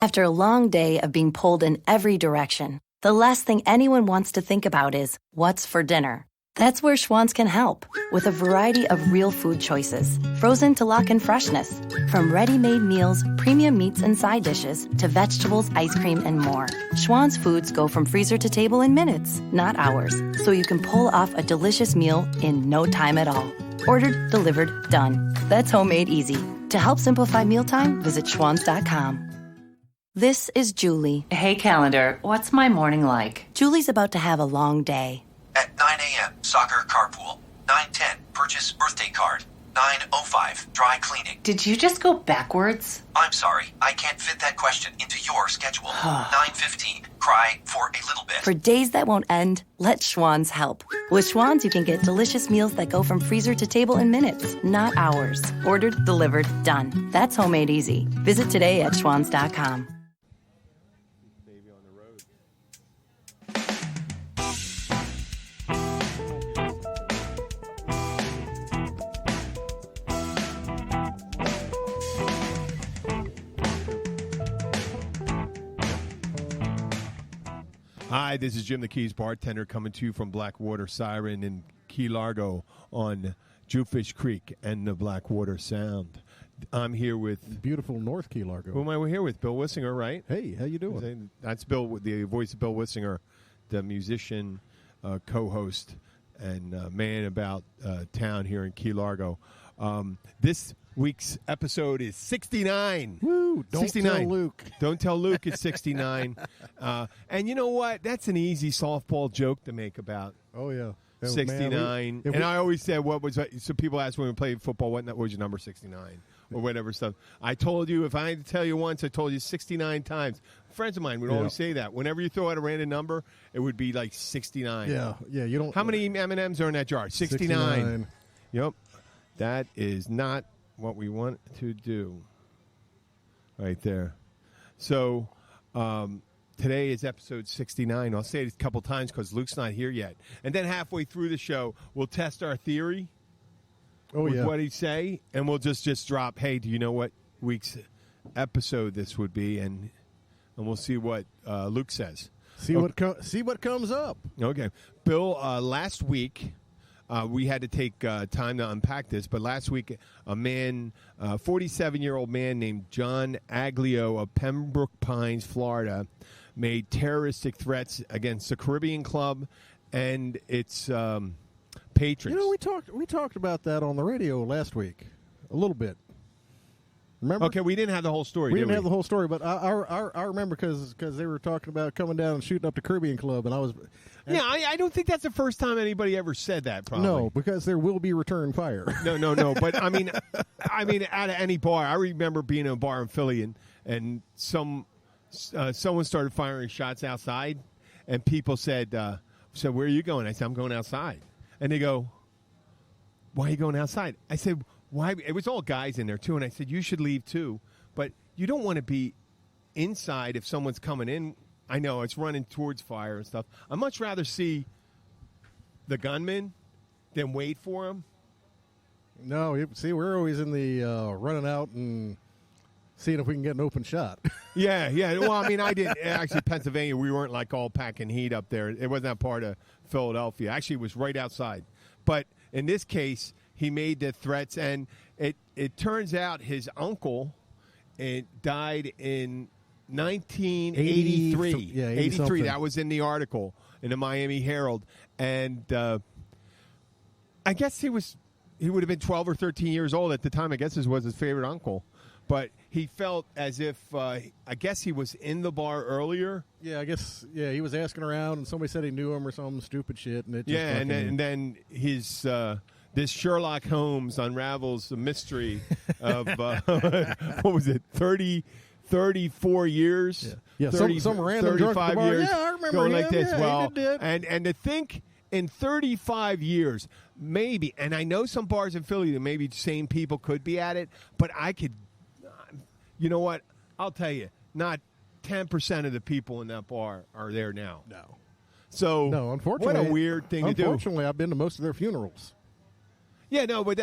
After a long day of being pulled in every direction, the last thing anyone wants to think about is what's for dinner. That's where Schwann's can help, with a variety of real food choices, frozen to lock in freshness. From ready-made meals, premium meats and side dishes, to vegetables, ice cream, and more. Schwann's foods go from freezer to table in minutes, not hours, so you can pull off a delicious meal in no time at all. Ordered, delivered, done. That's homemade easy. To help simplify mealtime, visit schwans.com. This is Julie. Hey, calendar, what's my morning like? Julie's about to have a long day. At 9 a.m., soccer carpool. 9:10, purchase birthday card. 9:05, dry cleaning. Did you just go backwards? I'm sorry, I can't fit that question into your schedule. 9:15, cry for a little bit. For days that won't end, let Schwann's help. With Schwann's, you can get delicious meals that go from freezer to table in minutes, not hours. Ordered, delivered, done. That's homemade easy. Visit today at schwans.com. Hi, this is Jim the Keys bartender coming to you from Blackwater Siren in Key Largo on Jewfish Creek and the Blackwater Sound. I'm here with beautiful North Key Largo. Who am I here with? Bill Wissinger, right? Hey, how you doing? That's Bill, the voice of Bill Wissinger, the musician, co-host, and man about town here in Key Largo. This week's episode is 69. Woo! Don't 69. tell Luke. Don't tell Luke it's 69. And you know what? That's an easy softball joke to make about. Oh, yeah. 69. Man, I always said, so people ask when we played football, what was your number 69? Or whatever stuff. I told you, if I had to tell you once, I told you 69 times. Friends of mine would always say that. Whenever you throw out a random number, it would be like 69. Yeah. You don't. How many M&Ms are in that jar? 69. Yep. That is not what we want to do. Right there. So today is episode 69. I'll say it a couple times because Luke's not here yet. And then halfway through the show, we'll test our theory with what he'd say. And we'll just drop, hey, do you know what week's episode this would be? And we'll see what Luke says. See what comes up. Okay. Bill, last week... we had to take time to unpack this, but last week a man, 47-year-old man named John Aglio of Pembroke Pines, Florida, made terroristic threats against the Caribbean Club and its patrons. You know, we talked about that on the radio last week a little bit. Remember? Okay, we didn't have the whole story. We didn't have the whole story, but I remember because they were talking about coming down and shooting up the Caribbean Club, and I was. Yeah, I don't think that's the first time anybody ever said that. Probably. No, because there will be return fire. No. But I mean, out of any bar, I remember being in a bar in Philly, and someone started firing shots outside, and people said, "So where are you going?" I said, "I'm going outside," and they go, "Why are you going outside?" I said, "Why?" It was all guys in there too, and I said, "You should leave too, but you don't want to be inside if someone's coming in." I know it's running towards fire and stuff. I'd much rather see the gunman than wait for him. No, see, we're always in the running out and seeing if we can get an open shot. Yeah. Well, I mean, I did. Actually, Pennsylvania, we weren't like all packing heat up there. It wasn't that part of Philadelphia. Actually, it was right outside. But in this case, he made the threats, and it turns out his uncle died in 1983. 83. That was in the article in the Miami Herald, and I guess he would have been 12 or 13 years old at the time. I guess this was his favorite uncle, but he felt as if I guess he was in the bar earlier. Yeah, I guess. Yeah, he was asking around, and somebody said he knew him or some stupid shit, and it just and then his. This Sherlock Holmes unravels the mystery of what was it, 34 years? Yeah. 30, some random 35 drunk years. Yeah, I remember going him. like this. Yeah, well, he did. and to think in 35 years, maybe, and I know some bars in Philly that maybe the same people could be at it, but I could, you know what? I'll tell you, not 10% of the people in that bar are there now. No. So, no, unfortunately, what a weird thing to do. Unfortunately, I've been to most of their funerals. Yeah, no, but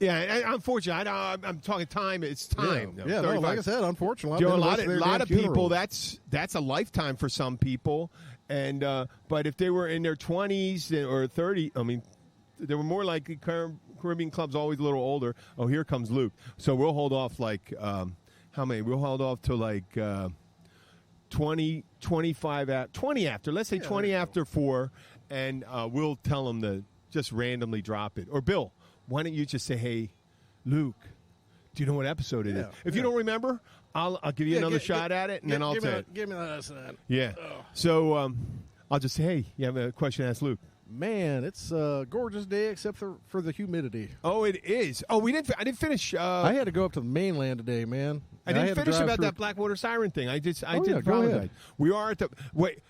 Yeah, and unfortunately, I'm talking time. It's time. Yeah, no, like I said, unfortunately, You know, I've a been to lot of their people. funerals. That's a lifetime for some people. And but if they were in their 20s or 30, I mean, they were more likely. Caribbean club's always a little older. Oh, here comes Luke. So we'll hold off like how many? We'll hold off to like 20, 25 at 20 after. Let's say 20 after 4, and we'll tell them to just randomly drop it. Or Bill, why don't you just say, "Hey, Luke, do you know what episode it is?" If you don't remember, I'll give you another shot at it, and then I'll say, "Give me that sign." Yeah. So I'll just say, "Hey, you have a question to ask Luke." Man, it's a gorgeous day except for the humidity. Oh, it is. Oh, I didn't finish. I had to go up to the mainland today, man. I didn't had to finish drive about through- that Blackwater Siren thing. I did go apologize. ahead. We are at the wait.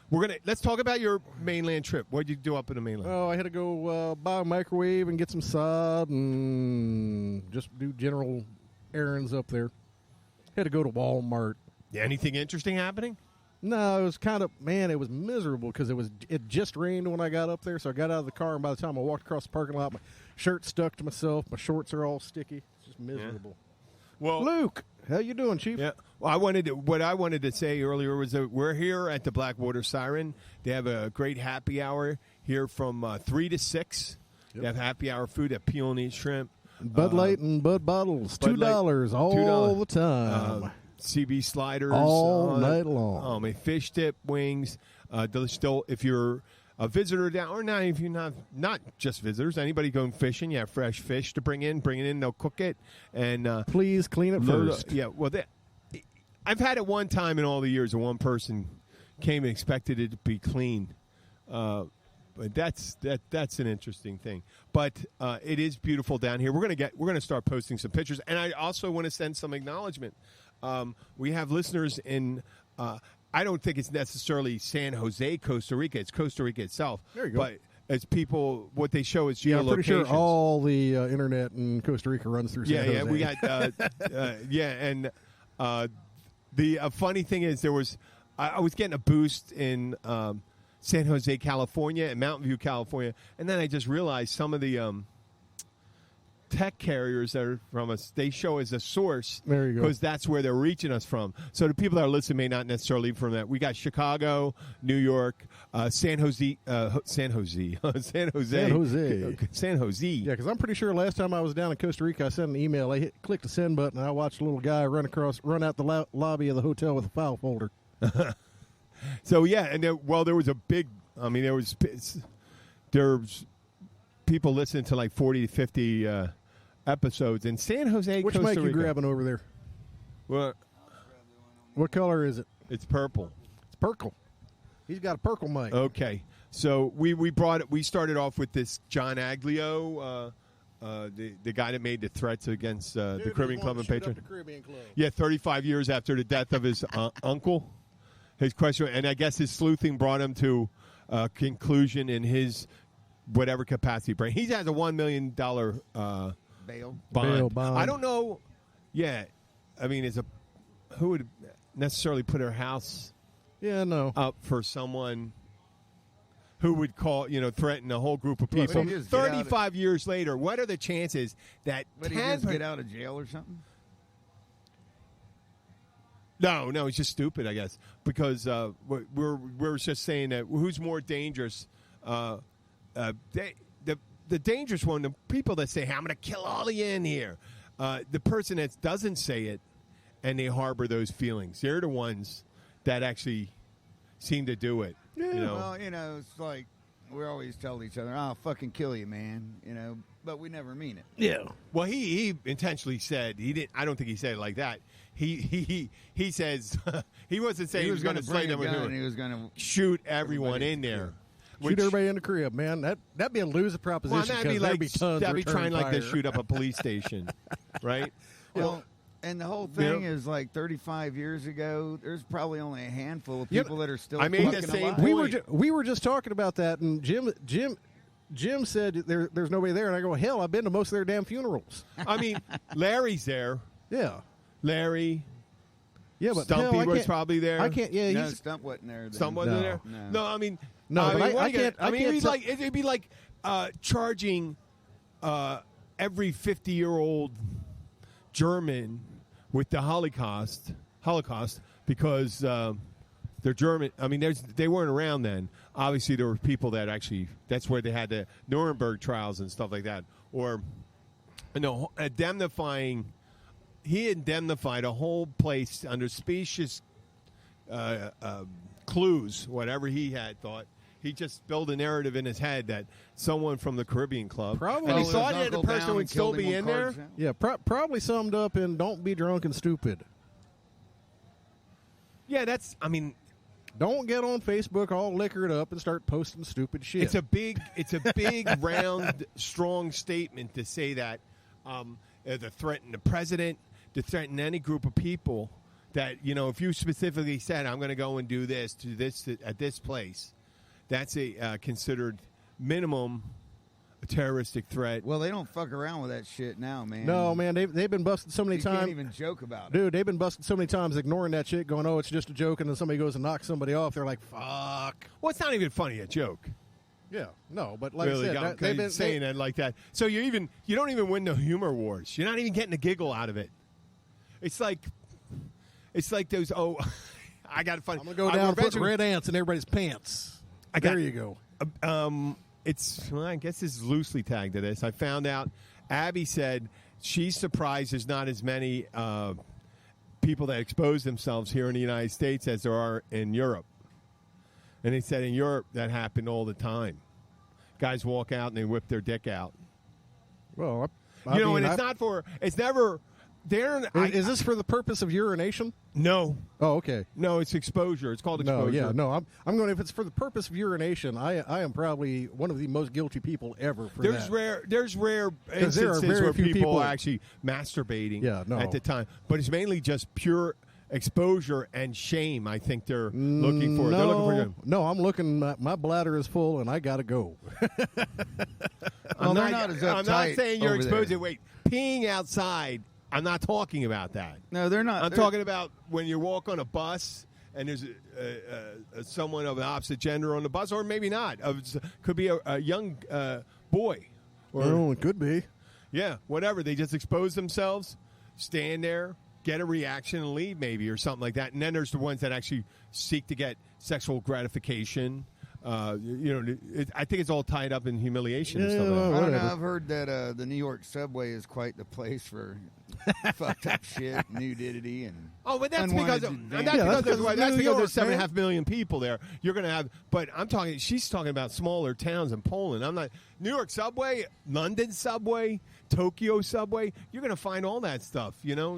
Let's talk about your mainland trip. What did you do up in the mainland? Oh, I had to go buy a microwave and get some sod and just do general errands up there. Had to go to Walmart. Anything interesting happening? No, it was it was miserable because it just rained when I got up there. So I got out of the car, and by the time I walked across the parking lot, my shirt stuck to myself. My shorts are all sticky. It's just miserable. Well, Luke, how you doing, Chief? yeah. Well, what I wanted to say earlier was that we're here at the Blackwater Siren. They have a great happy hour here from 3 to 6. Yep. They have happy hour food at Peony Shrimp. Bud Light and Bud bottles, Bud Light, $2 all $2. the time. CB sliders All night long. I mean, fish dip, wings. Still, if you're a visitor down, or not, if you're not just visitors, anybody going fishing, you have fresh fish to bring it in. They'll cook it and Please clean it first. Yeah, well, I've had it one time in all the years, and one person came and expected it to be clean. But that's an interesting thing. But it is beautiful down here. We're gonna start posting some pictures, and I also want to send some acknowledgement. We have listeners in. I don't think it's necessarily San Jose, Costa Rica. It's Costa Rica itself. There you go. But it's people. What they show is Yeah, I'm pretty sure geolocations. all the internet in Costa Rica runs through San Jose. We got and the funny thing is I was getting a boost in San Jose, California, and Mountain View, California, and then I just realized some of the tech carriers that are from us, they show as a source. There you go. Because that's where they're reaching us from. So the people that are listening may not necessarily be from that. We got Chicago, New York, San Jose. San Jose. Yeah, because I'm pretty sure last time I was down in Costa Rica, I sent an email. I clicked the send button, and I watched a little guy run out the lobby of the hotel with a file folder. So yeah, and there was a big. I mean, there's people listening to like 40 to 50 episodes in San Jose, Which Costa mic Rica. you grabbing over there? What color is it? It's purple. It's purple. He's got a purple mic. Okay, so we started off with this John Aglio, the guy that made the threats against the Caribbean Club and Patron. Yeah, 35 years after the death of his uncle. His question, and I guess his sleuthing brought him to a conclusion in his whatever capacity. He has a $1 million bond. Bail bond. I don't know. Yeah, I mean, who would necessarily put her house up for someone who would threaten a whole group of people? Would he just get out of- 35 years later, what are the chances that Would he just get out of jail or something? No, he's just stupid, I guess, because we're just saying that who's more dangerous? The dangerous one, the people that say, "Hey, I'm going to kill all of you in here." The person that doesn't say it and they harbor those feelings, they're the ones that actually seem to do it. Yeah. Well, it's like we always tell each other, "I'll fucking kill you, man," but we never mean it. Yeah. Well, he intentionally said he didn't. I don't think he said it like that. He says he wasn't saying he was going to slay them and he was going to shoot everyone in there. Shoot everybody in the crib, man. That'd be a loser proposition. Well, that'd be there'd like be tons that'd be returning trying like to fire. shoot up a police station, right? Well, and the whole thing is like 35 years ago. There's probably only a handful of Yeah, people that are still. I made the fucking same alive. We were just talking about that, and Jim said there's nobody there, and I go, hell, I've been to most of their damn funerals. I mean, Larry's there. Yeah. Larry. Yeah, but Stumpy hell, I was can't- probably there. I can't. Yeah, No, he's Stump wasn't there. Then. Stump wasn't No. there. No. I mean, No, but mean, I what are you can't- gonna- I mean, can't it'd be like charging every 50-year-old German with the Holocaust because they're German. I mean, they weren't around then. Obviously, there were people that actually, that's where they had the Nuremberg trials and stuff like that. Or, he indemnified a whole place under specious clues, whatever he had thought. He just built a narrative in his head that someone from the Caribbean Club, Probably. and he Well, thought his that the uncle person down would and still killed him be on in there. cards, Yeah, probably summed up in "Don't be drunk and stupid." Yeah, that's. I mean, Don't get on Facebook all liquored up and start posting stupid shit. it's a big, round, strong statement to say that to threaten the president, to threaten any group of people. That if you specifically said, "I'm going to go and do this at this place," that's a considered minimum a terroristic threat. Well, they don't fuck around with that shit now, man. No, man, they've been busted so many You times. can't even joke about it. Dude, they've been busted so many times ignoring that shit, going, "Oh, it's just a joke," and then somebody goes and knocks somebody off. They're like, "Fuck." Well, it's not even funny, a joke. Yeah, no, but like Really, I said, I'm they've been saying that like that. So you don't even win the humor wars. You're not even getting a giggle out of it. It's like those. Oh, I got it funny. I'm gonna go down and put red ants in everybody's pants. There you go. I guess this is loosely tagged to this. I found out Abby said she's surprised there's not as many people that expose themselves here in the United States as there are in Europe. And they said in Europe that happened all the time. Guys walk out and they whip their dick out. Well, And it's never. Is this for the purpose of urination? No. Oh, okay. No, it's exposure. It's called exposure. I'm going. If it's for the purpose of urination, I am probably one of the most guilty people ever for that. There's rare instances there are very where few people people- are actually masturbating Yeah, no. at the time, but it's mainly just pure exposure and shame. I think they're looking for. They're looking for. No, I'm looking. My bladder is full, and I got to go. Well, they're not as uptight I'm not saying you're over exposing. there. Wait, peeing outside. I'm not talking about that. No, they're not. I'm They're- talking about when you walk on a bus and there's someone of the opposite gender on the bus, or maybe not. Could be a young boy. Or, It could be. yeah, whatever. They just expose themselves, stand there, get a reaction, and leave maybe, or something like that. And then there's the ones that actually seek to get sexual gratification. I think it's all tied up in humiliation and stuff like that. I don't know. Whatever. I've heard that the New York subway is quite the place for fucked up shit, nudity, and Oh, but that's unwanted because advances. that's because there's New York, 7.5 million people there. You're going to have, but I'm talking. She's talking about smaller towns in Poland. I'm not New York subway, London subway, Tokyo subway. You're going to find all that stuff. These Well,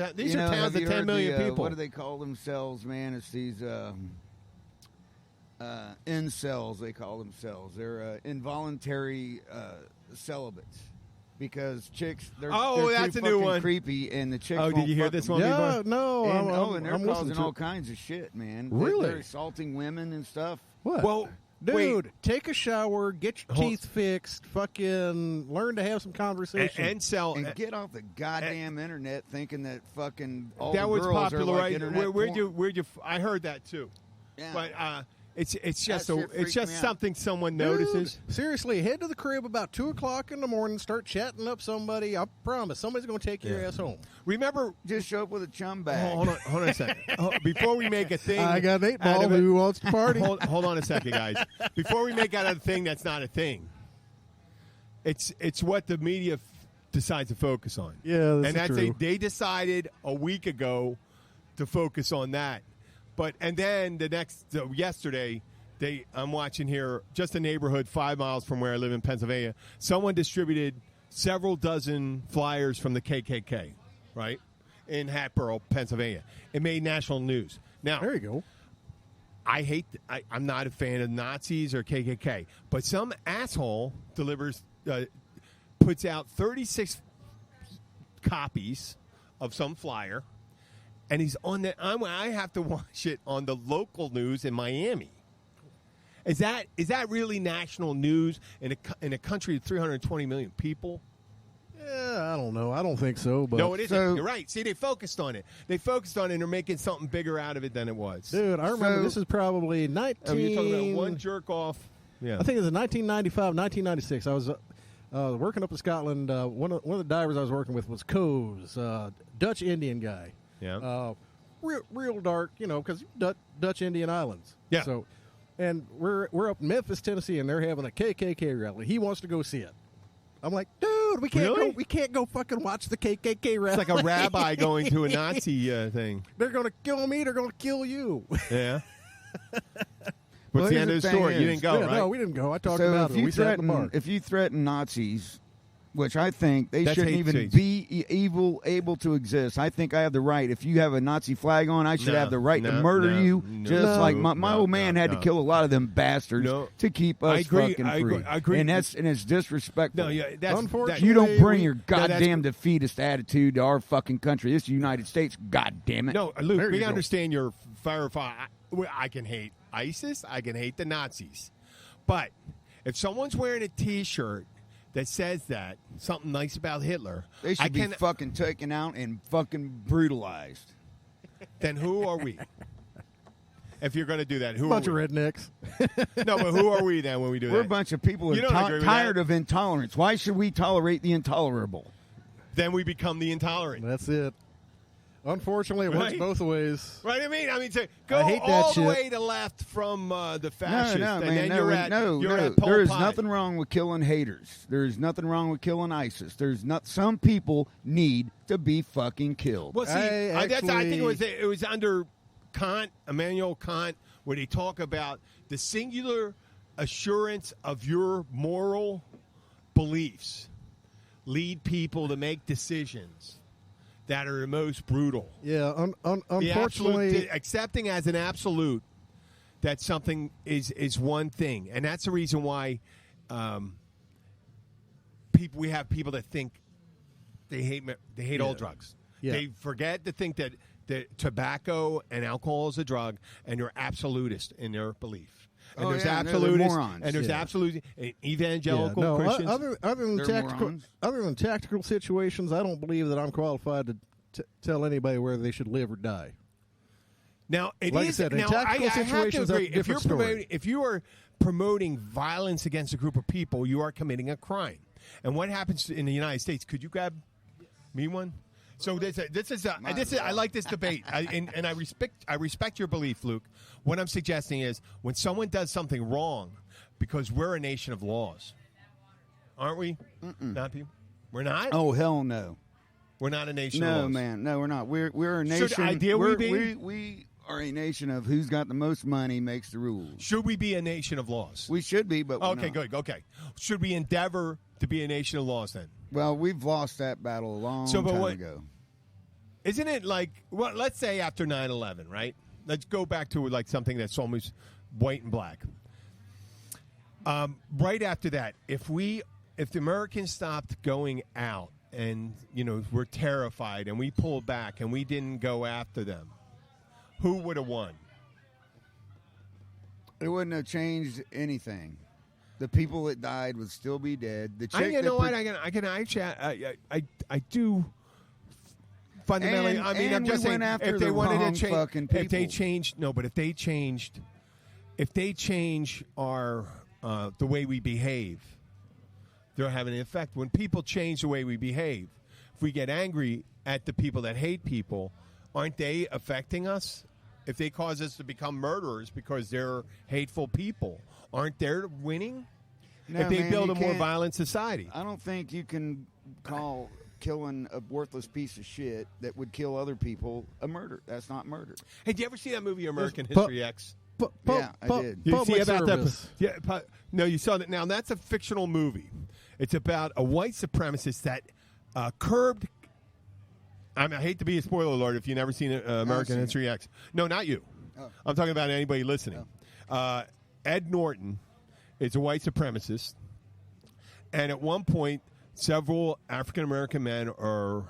are you know, towns have of you 10 heard million the, people. What do they call themselves, man? It's these incels. They call themselves. They're involuntary celibates. Because chicks, they're that's too a new fucking one. creepy, and the chicks. Oh, did won't you hear fuck this them. one Yeah, before? no. And they're I'm causing listening to all it. kinds of shit, man. Really? They're assaulting women and stuff. What? Well, dude, wait. take a shower, get your Hold- teeth fixed, fucking learn to have some conversation. and sell. And get off the goddamn internet thinking that fucking all that the was girls popular, are like right? internet Where'd porn. you? I heard that too. Yeah. But it's just That shit freaks me out. something someone Dude, notices. seriously, head to the crib about 2:00 in the morning, start chatting up somebody. I promise, somebody's going to take your ass home. Remember. Just show up with a chum bag. Hold on a second. Before we make a thing, I got an 8 out ball. of it- Who wants to party? Hold on a second, guys. Before we make out a thing that's not a thing, it's what the media decides to focus on. Yeah, and that's true. they decided a week ago to focus on that. And then yesterday, I'm watching here, just a neighborhood 5 miles from where I live in Pennsylvania. Someone distributed several dozen flyers from the KKK, right, in Hatboro, Pennsylvania. It made national news. Now, There you go. I'm not a fan of Nazis or KKK, but some asshole puts out 36 copies of some flyer, and he's on the. I have to watch it on the local news in Miami. Is that really national news in a country of 320 million people? Yeah, I don't know. I don't think so. But No, it isn't. So- You're right. See, they focused on it. They focused on it, and they're making something bigger out of it than it was. dude, I remember So- this is probably I mean, you're talking about one jerk off. Yeah. I think it was in 1995, 1996. Working up in Scotland, one of the divers I was working with was Coes, Dutch Indian guy. Yeah. Real dark, because Dutch Indian islands. Yeah. So, and we're up in Memphis, Tennessee, and they're having a KKK rally. He wants to go see it. I'm like, dude, we can't Really? go. We can't go fucking watch the KKK rally. It's like a rabbi going to a Nazi thing. They're gonna kill me. They're gonna kill you. Yeah. Well, What's the here's end of the the thing story? You is- didn't go, Yeah, right? No, we didn't go. I talked So about if it. you We sat in the bar. threaten, if you threaten Nazis, which I think they That's shouldn't hate even speech. be able to exist. I think I have the right. If you have a Nazi flag on, I should No, have the right to no, murder no, you. no, Just no, like my no, old man no, had no. to kill a lot of them bastards No. to keep I us agree, fucking I free. agree. And it's disrespectful. No, yeah, that's Unfortunately, You don't bring we- your that's- goddamn defeatist attitude to our fucking country. This is the United States. God damn it. No, Luke, There we you go. understand your firefight. I can hate ISIS. I can hate the Nazis. But if someone's wearing a T-shirt that says that, something nice about Hitler, They should be fucking taken out and fucking brutalized. then who are we? If you're going to do that, who bunch are of we? rednecks. No, but who are we then when we do We're a that? bunch of people who You are don't agree with tired that? of intolerance. Why should we tolerate the intolerable? Then we become the intolerant. That's it. Unfortunately, it works Right. both ways. Right? I mean, to go I hate that all the shit. way to left from the fascists, No, and man, then no, you're at no. Pol There is Pot. nothing wrong with killing haters. There is nothing wrong with killing ISIS. There's not. Some people need to be fucking killed. Well, see, I think it was under Kant, Immanuel Kant, where they talk about the singular assurance of your moral beliefs lead people to make decisions that are the most brutal. Yeah, The unfortunately, absolute, accepting as an absolute that something is one thing, and that's the reason why we have people that think they hate all drugs. Yeah. They forget to think that tobacco and alcohol is a drug, and they're absolutist in their belief. And Oh, there's yeah, no, they're absolutists, morons. and there's Yeah. absolute evangelical no, Christians. other than They're morons. other than tactical situations, I don't believe that I'm qualified to tell anybody whether they should live or die. Now, it is. Like I said, in now, tactical I have to situations, that's a agree. If you're different story. if you are promoting violence against a group of people, you are committing a crime. And what happens in the United States? Could you grab me one? So this is I like this debate, and I respect your belief, Luke. What I'm suggesting is when someone does something wrong, because we're a nation of laws, aren't we? Not people. We're not. Oh hell no! We're not a nation of No laws. man, no we're not. We're a nation. Should ideally we're- be? We are a nation of who's got the most money makes the rules. Should we be a nation of laws? We should be, but we're Okay, not. good. Okay. Should we endeavor to be a nation of laws then? Well, we've lost that battle a long So, but time what- ago. Isn't it like, well, let's say after 9/11, right? Let's go back to like something that's almost white and black. Right after that, if the Americans stopped going out and, we're terrified and we pulled back and we didn't go after them, who would have won? It wouldn't have changed anything. The people that died would still be dead. The chick You that know what? I do. Fundamentally, And- I mean, I'm and just we saying, went after if they the wanted wrong to change, fucking if they people. changed, no, but if they change our the way we behave, they're having an effect. When people change the way we behave, if we get angry at the people that hate people, aren't they affecting us? If they cause us to become murderers because they're hateful people, aren't they winning? No, if they man, build you a more can't- violent society. I don't think you can call killing a worthless piece of shit that would kill other people a murder. That's not murder. Hey, did you ever see that movie American Pu- History X? Yeah, I did. You Public see about service. that? Yeah, no, you saw that. Now that's a fictional movie. It's about a white supremacist that curbed. I hate to be a spoiler alert if you've never seen American seen it. History X. No, not you. Oh. I'm talking about anybody listening. Ed Norton is a white supremacist, and at one point, several African American men are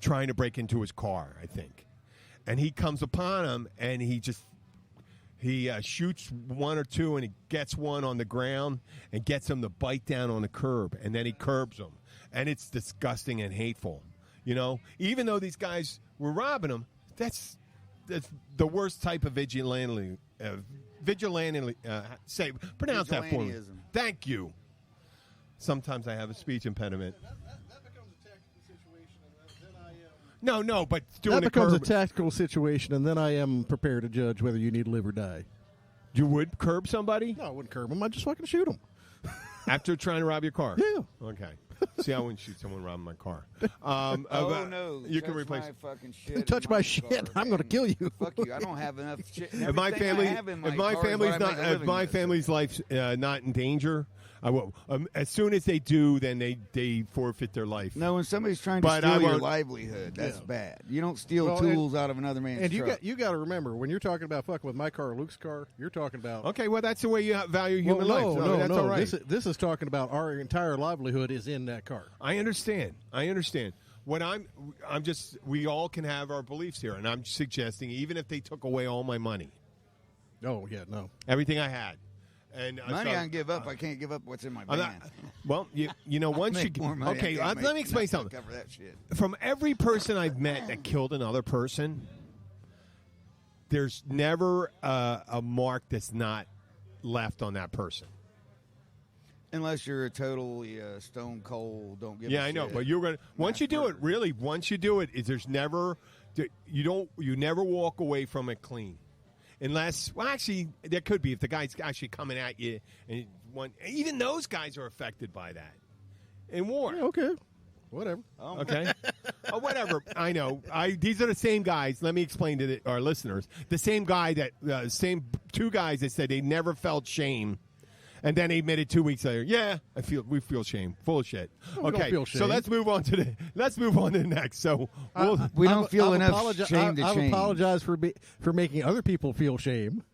trying to break into his car, I think. And he comes upon them, and he shoots one or two, and he gets one on the ground and gets them to bite down on the curb, and then he curbs them. And it's disgusting and hateful. Even though these guys were robbing them, that's the worst type of vigilante. Pronounce that for me. Vigilantism. Thank you. Sometimes I have a speech impediment. That becomes a tactical situation, and then I am. No, but doing That becomes curb, a tactical situation, and then I am prepared to judge whether you need to live or die. you would curb somebody No, I wouldn't curb them. I'd just fucking shoot them. after trying to rob your car. Yeah. Okay. See, I wouldn't shoot someone robbing my car. Oh no! You can Touch replace. my fucking shit. Touch in my car, shit, I'm going to man. kill you. Fuck you! I don't have enough shit. If my family, if my family's life's not in danger, I will. As soon as they do, then they forfeit their life. No, when somebody's trying to But I steal your won't- livelihood, that's Yeah. bad. You don't steal Well, tools out of another man's And truck. you got to remember, when you're talking about fucking with my car or Luke's car, you're talking about. Okay, well that's the way you value Well, human no, life. So no, that's no. all right. This is talking about our entire livelihood is in that car. I understand. What we all can have our beliefs here, and I'm suggesting even if they took away all my money, Oh yeah, no. everything I had, and Money I can give up. I can't give up what's in my I'm van. not- well, you know, once you Make more money. okay, I gotta let me make explain enough to something. Cover that shit. From every person I've met that killed another person, there's never a mark that's not left on that person. Unless you're a totally stone cold, don't give. Yeah, a I know, shit. but you're gonna once you do it, really, once you do it, is there's never you never walk away from it clean, unless actually there could be if the guy's actually coming at you and even those guys are affected by that in war. Yeah, okay, whatever. Okay, whatever. I know. These are the same guys. Let me explain to our listeners. The same guy that same two guys that said they never felt shame. And then he admitted 2 weeks later, yeah, we feel shame, full of shit. We don't feel shame. So let's move on to the next. So We don't feel enough shame to I've change. apologized for making other people feel shame.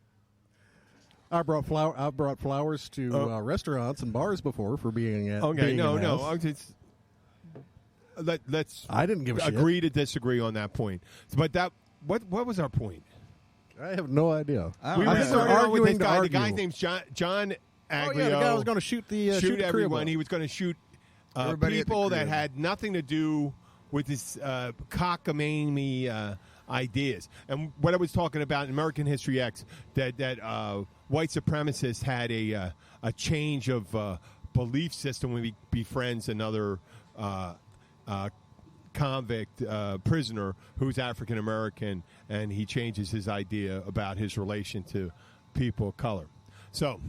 I brought flowers to restaurants and bars before for being okay, being no. an ass. Let's I didn't give a shit. agree to disagree on that point. But what was our point? I have no idea. We I were think starting out with this arguing to guy. The argue. guy's name's John Aglio. Oh yeah, the guy was going to shoot the shoot the everyone. crib He was going to shoot Everybody at the people that crib. had nothing to do with this cockamamie ideas. And what I was talking about in American History X, that white supremacists had a change of belief system when he befriends another convict prisoner who's African American, and he changes his idea about his relation to people of color. So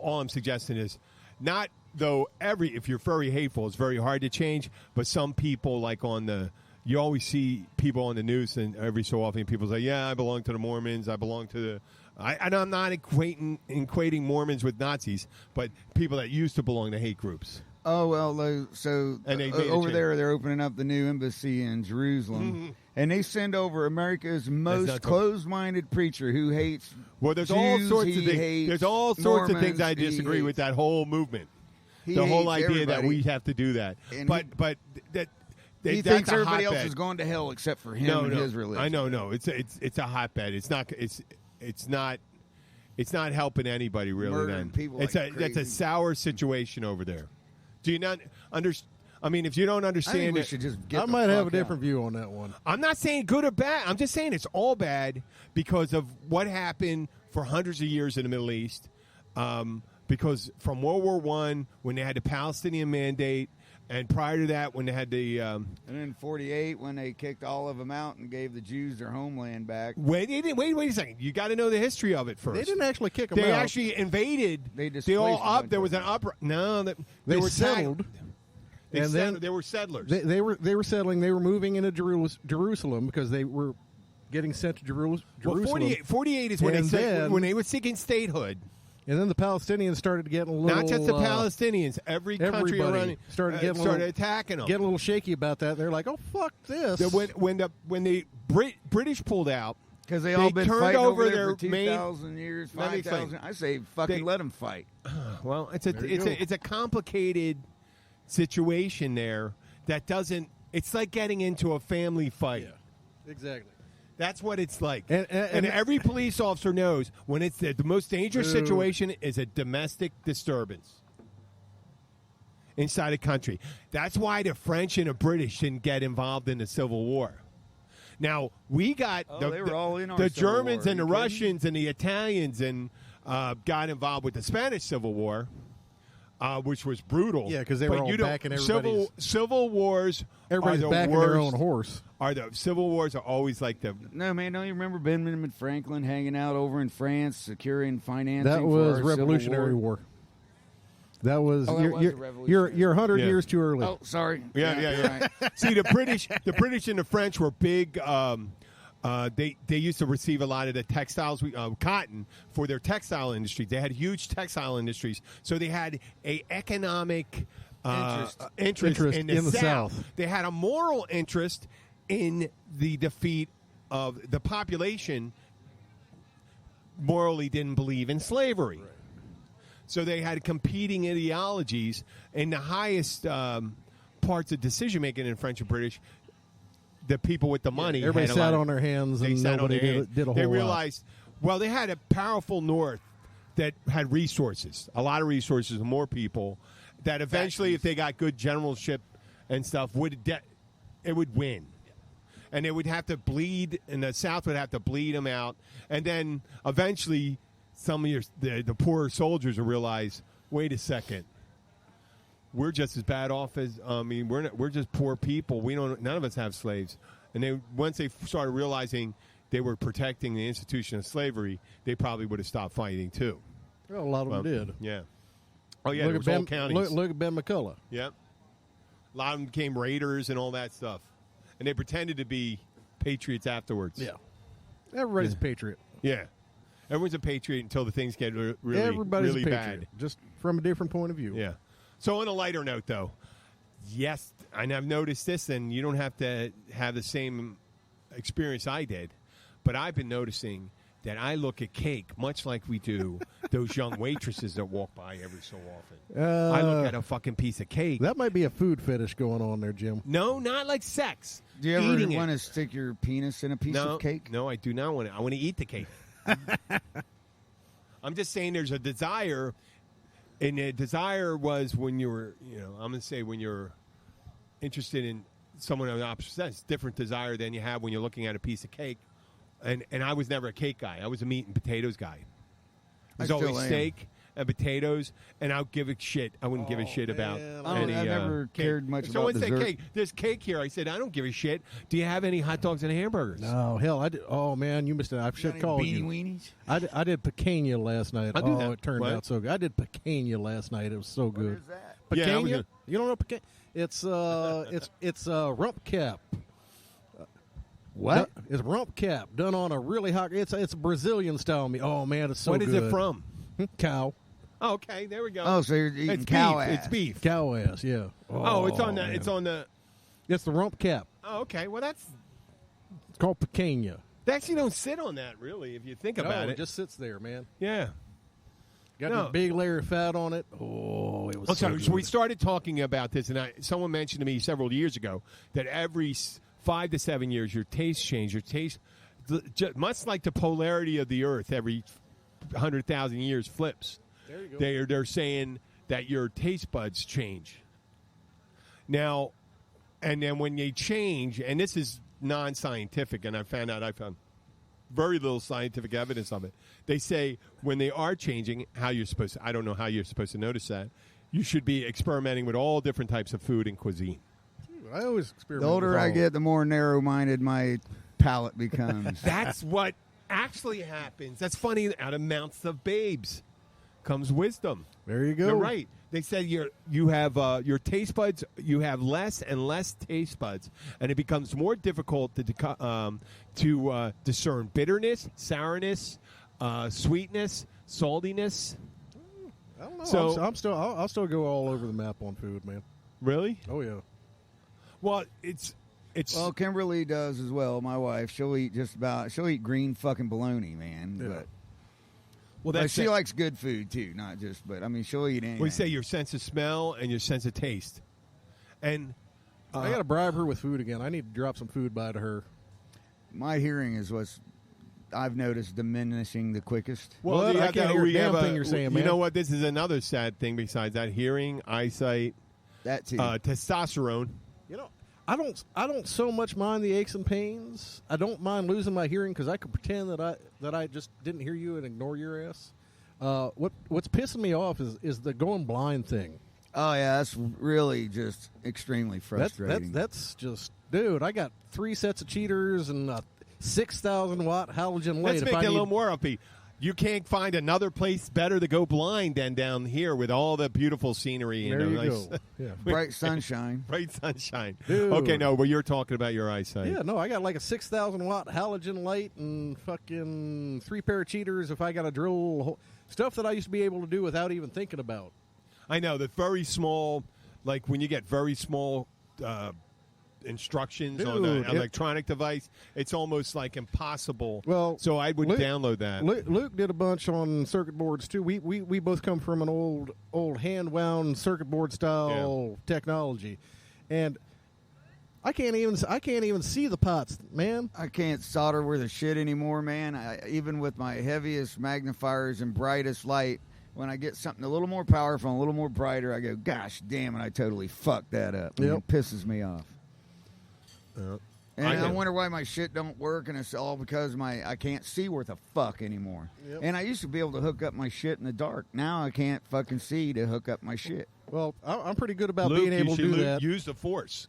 all I'm suggesting is not though if you're very hateful, it's very hard to change, but some people you always see people on the news, and every so often people say, yeah, I belong to the Mormons, I belong to the and I'm not equating Mormons with Nazis, but people that used to belong to hate groups. Oh well, so And they made a over change. there they're opening up the new embassy in Jerusalem, and they send over America's most not closed-minded preacher who hates. Well, there's Jews, all sorts he of things. hates There's all sorts of things I Mormons, he disagree with hates- that whole movement. He The whole hates idea that everybody. we have to do that, And but he that's thinks a everybody else hotbed. is going to hell except for him No, and no, his religion. I know, no. It's a hotbed. It's not helping anybody really. Murdering Then people that's like a crazy. sour situation over there. Do you not understand? I mean, if you don't I think understand we it, should just get I the might have a fuck different out. view on that one. I'm not saying good or bad. I'm just saying it's all bad because of what happened for hundreds of years in the Middle East. Because from World War I, when they had the Palestinian Mandate, and prior to that, when they had the And in '48, when they kicked all of them out and gave the Jews their homeland back, wait a second. You got to know the history of it first. They didn't actually kick them They out. actually invaded. They They displaced all a up. bunch There of was an them. up. No, they They were settled. They And settled. then They were settlers. They were settling. They were moving into Jerusalem because they were getting sent to Jerusalem. well, 48 is when And they said, then- when they were seeking statehood. And then the Palestinians started getting a little. Not just the Palestinians. Every country everybody around started getting a started little- attacking them. Getting a little shaky about that. They're like, "Oh fuck this!" When the British pulled out, because they all been turned fighting over over there their for main. 2,000 years, Let me explain. 5,000. I say fucking let them fight. Well, it's There you go. it's a complicated situation there that doesn't. It's like getting into a family fight. exactly. That's what it's like. And every police officer knows when it's the most dangerous Boo. situation is a domestic disturbance inside a country. That's why the French and the British didn't get involved in the Civil War. Now, we got they were all in our the Civil Germans War. and the Are you kidding? Russians and the Italians and got involved with the Spanish Civil War. which was brutal. Yeah, 'cause they But were all you don't- backing everybody's- Civil wars. Everybody's are the backing worst, their own horse. Civil wars are always like the. No, man, don't you remember Benjamin Franklin hanging out over in France, securing financing? That for was our Revolutionary Civil War. That was, Oh, that was a Revolutionary you're 100 Yeah. years too early. Oh, sorry. Yeah. Right. See, the British and the French were big. They used to receive a lot of the textiles, cotton, for their textile industry. They had huge textile industries, so they had a economic interest in the South. They had a moral interest in the defeat of the population. Morally, didn't believe in slavery. Right. So they had competing ideologies, and the highest parts of decision making in French and British. The people with the money, everybody had a sat lot of- on their hands, they and sat on nobody their hands. did a whole They lot. realized, well, they had a powerful North that had resources, a lot of resources, more people. That eventually, if they got good generalship and stuff, it would win, and it would have to bleed, and the South would have to bleed them out, and then eventually, some of the poorer soldiers will realize, wait a second. We're just as bad off as we're just poor people. None of us have slaves. And once they started realizing they were protecting the institution of slavery, they probably would have stopped fighting too. Well, a lot of them did. Yeah. Oh yeah, Look there at was Ben, whole counties. look at Ben McCullough. Yep. A lot of them became raiders and all that stuff, and they pretended to be patriots afterwards. Yeah. Everybody's a patriot. Yeah. Everyone's a patriot until the things get really, Everybody's really a patriot, bad. just from a different point of view. Yeah. So on a lighter note, though, yes, and I've noticed this, and you don't have to have the same experience I did, but I've been noticing that I look at cake much like we do those young waitresses that walk by every so often. I look at a fucking piece of cake. That might be a food fetish going on there, Jim. No, not like sex. Do you ever Eating want it. to stick your penis in a piece of cake? No, I do not want to. I want to eat the cake. I'm just saying there's a desire. And the desire was when you were, I'm going to say when you're interested in someone of the opposite sex, different desire than you have when you're looking at a piece of cake. And I was never a cake guy. I was a meat and potatoes guy. It was always steak and potatoes, and I'll give a shit. I wouldn't give a shit about any I never cake. cared much If about someone said dessert. cake, there's cake here. I said, I don't give a shit. Do you have any hot dogs and hamburgers? No, hell, I did. Oh man, you missed it. I should have called you. Weenies? I did picanha last night. I do that. It turned What? out so good. I did picanha last night. It was so good. is that? Yeah, I was Picanha? gonna- You don't know picanha? It's rump cap. What? It's rump cap done on a really hot. It's a Brazilian style meat. Oh man, it's so What good. is it from? Cow. Oh, okay, there we go. Oh, so you're eating it's cow beef. ass. It's beef. Cow ass. Yeah. Oh, it's on the. man. It's on the. It's the rump cap. Oh, okay. Well, It's called picanha. they actually don't sit on that really. If you think about No, it, just sits there, man. yeah. Got No. this big layer of fat on it. Oh, it was Okay, so so good. we started talking about this, and someone mentioned to me several years ago that every 5 to 7 years, your taste change. Your taste, much like the polarity of the Earth, every 100,000 years flips. There you go. They're saying that your taste buds change. Now, and then when they change, and this is non-scientific, and I found very little scientific evidence of it. They say when they are changing, how you're supposed to, I don't know how you're supposed to notice that. You should be experimenting with all different types of food and cuisine. I always The experiment. older with I all. get, the more narrow-minded my palate becomes. That's what actually happens. That's funny. Out of mouths of babes comes wisdom. There you go. You're right. They said you have your taste buds. You have less and less taste buds, and it becomes more difficult to discern bitterness, sourness, sweetness, saltiness. I don't know. So- I'll still go all over the map on food, man. Really? Oh yeah. Well, it's Well, Kimberly does as well. My wife, she'll eat green fucking bologna, man. Yeah. But that's she it. likes good food too, not just. But I mean, she'll eat anything. We say your sense of smell and your sense of taste, and I got to bribe her with food again. I need to drop some food by to her. my hearing is what's I've noticed diminishing the quickest. well, What? you I have can't to- hear a we damn have thing you're saying, You man. know what? This is another sad thing besides that: hearing, eyesight, That too. testosterone. You know, I don't so much mind the aches and pains. I don't mind losing my hearing because I could pretend that I just didn't hear you and ignore your ass. What's pissing me off is the going blind thing. Oh yeah, that's really just extremely frustrating. That's just, dude. I got 3 sets of cheaters and a 6,000 watt halogen light. Let's make it a little more upbeat. You can't find another place better to go blind than down here with all the beautiful scenery. There and you nice, go. Yeah. Bright sunshine. bright sunshine. Dude. Okay, no, but you're talking about your eyesight. Yeah, no, I got like a 6,000 watt halogen light and fucking 3 pair of cheaters if I got to drill stuff that I used to be able to do without even thinking about. I know the very small, like when you get very small instructions on Dude, an electronic device, it's almost like impossible. Well, so I would Luke- download that. Luke did a bunch on circuit boards too. We both come from an old hand wound circuit board style technology, and I can't even see the pots, man. I can't solder worth a shit anymore, man. Even with my heaviest magnifiers and brightest light, when I get something a little more powerful and a little more brighter, I go, gosh damn it, I totally fucked that up. And Yep. it pisses me off. And I get it. wonder why my shit don't work, and it's all because I can't see worth a fuck anymore. Yep. And I used to be able to hook up my shit in the dark. Now I can't fucking see to hook up my shit. Well, I'm pretty good about Luke, being able to you do should that. use the force.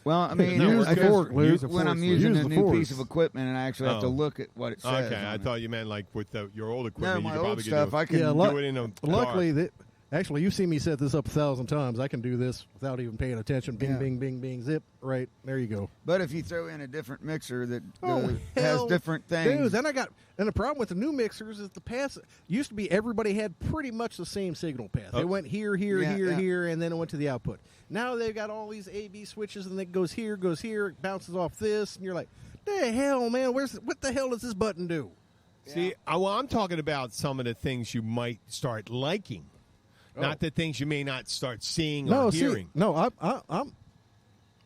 Well, I mean, Use I the just- fork, Luke. Use the when I'm force, using Use a the new force. piece of equipment and I actually have to Oh. look at what it says. Okay, I on it. thought you meant like with your old No, equipment. my you could old probably stuff, do, I can Yeah, do it in a luckily, dark. actually, you've seen me set this up 1,000 times. I can do this without even paying attention. Bing, Yeah. bing, bing, bing, zip. Right there, you go. But if you throw in a different mixer that Oh, has hell, different things, Dude, then and the problem with the new mixers is the pass used to be everybody had pretty much the same signal path. It went here, here, Yeah, here, yeah. here, and then it went to the output. Now they've got all these A/B switches, and it goes here, it bounces off this, and you're like, the hell, man, what the hell does this button do? See, well, I'm talking about some of the things you might start liking, not the things you may not start seeing or hearing.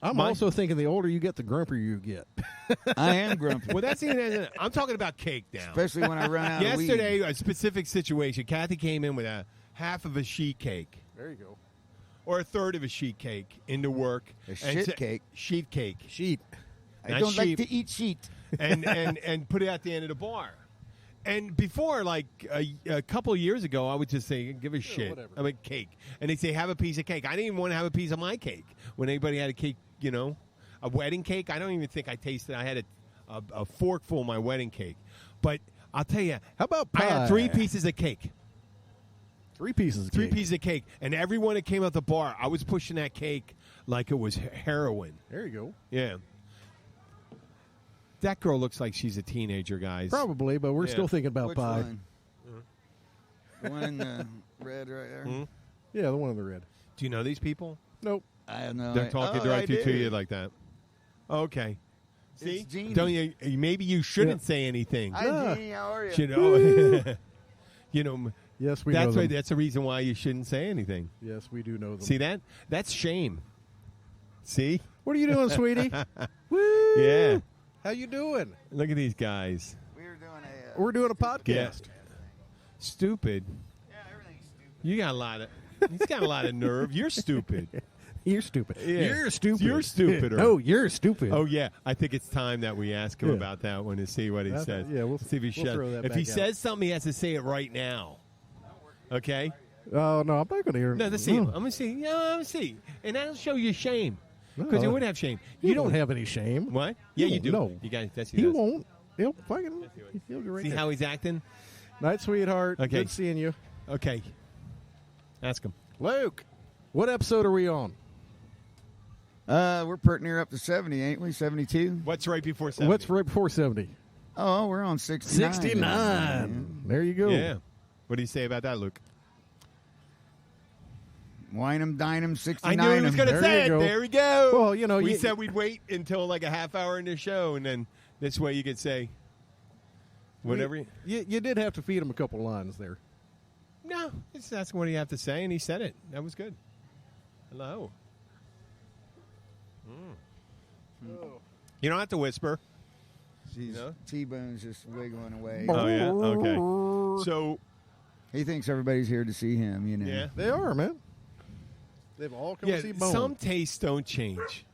I'm Mine- also thinking the older you get, the grumpier you get. I am grumpy. Well, that's even. I'm talking about cake now. Especially when I run out of weed. Yesterday, a specific situation. Kathy came in with a half of a sheet cake There you go. or a third of a sheet cake into work. A and shit cake? Sheet cake. Sheet. I Not don't sheep. like to eat sheet. and put it at the end of the bar. And before, like a couple of years ago, I would just say, give a shit. whatever. I mean, cake. And they'd say, have a piece of cake. I didn't even want to have a piece of my cake. When anybody had a cake, a wedding cake, I don't even think I tasted. I had a forkful of my wedding cake. But I'll tell you, How about I had 3 pie? pieces of cake. 3 pieces of 3 cake. pieces of cake. And everyone that came out the bar, I was pushing that cake like it was heroin. There you go. Yeah. That girl looks like she's a teenager, guys. Probably, but we're Yeah. still thinking about Which pie. one? The one in the red right there? Hmm? Yeah, the one in the red. Do you know these people? Nope. I have no They're idea. talking Oh, directly I to do. you like that. Okay. See? It's Jeannie. Don't you? Maybe you shouldn't Yeah. say anything. Hi, Jeannie. How are you? You know, Yes, we know that's them. why. That's the reason why you shouldn't say anything. Yes, we do know them. See that? That's shame. See? What are you doing, sweetie? Woo! Yeah. How you doing? Look at these guys. We were doing We're doing a podcast. Stupid. Yeah, everything's stupid. You got a lot of. He's got a lot of nerve. You're stupid. You're stupid. Yeah. You're stupid. You're stupider. No, you're stupid. Oh yeah, I think it's time that we ask him Yeah. about that one to see what he That's- says. yeah, we'll- see if he we'll shuts. throw that If he back out. says something, he has to say it right now. Okay. Oh no, I'm not going to hear. No, let's see. No. I'm gonna see. Yeah, I'm gonna see, and that'll show you shame because No. you would have shame. You don't have any shame. What? Yeah, you do. No. You got. That's He does. won't. He'll fucking. He'll be right See there. how he's acting. Night, sweetheart. Okay. Good seeing you, Okay. Ask him. Luke. What episode are we on? We're pretty near up to 70, ain't we? 72? What's right before 70? What's right before 70? Oh, we're on 69. 69. There you go. Yeah. What do you say about that, Luke? Wine 'em, dine 'em, I 69. knew he was going to There say you it. go. There we go. Well, you know, we you- said we'd wait until like a half hour in the show, and then this way you could say whatever. You did have to feed him a couple lines there. No, that's what you have to say, and he said it. That was good. Hello. You don't have to whisper. Jeez, No? T-Bone's just wiggling away. Oh yeah. Okay. So He thinks everybody's here to see him, you know. yeah, They are, man. They've all come yeah. to see Bone. Some tastes don't change.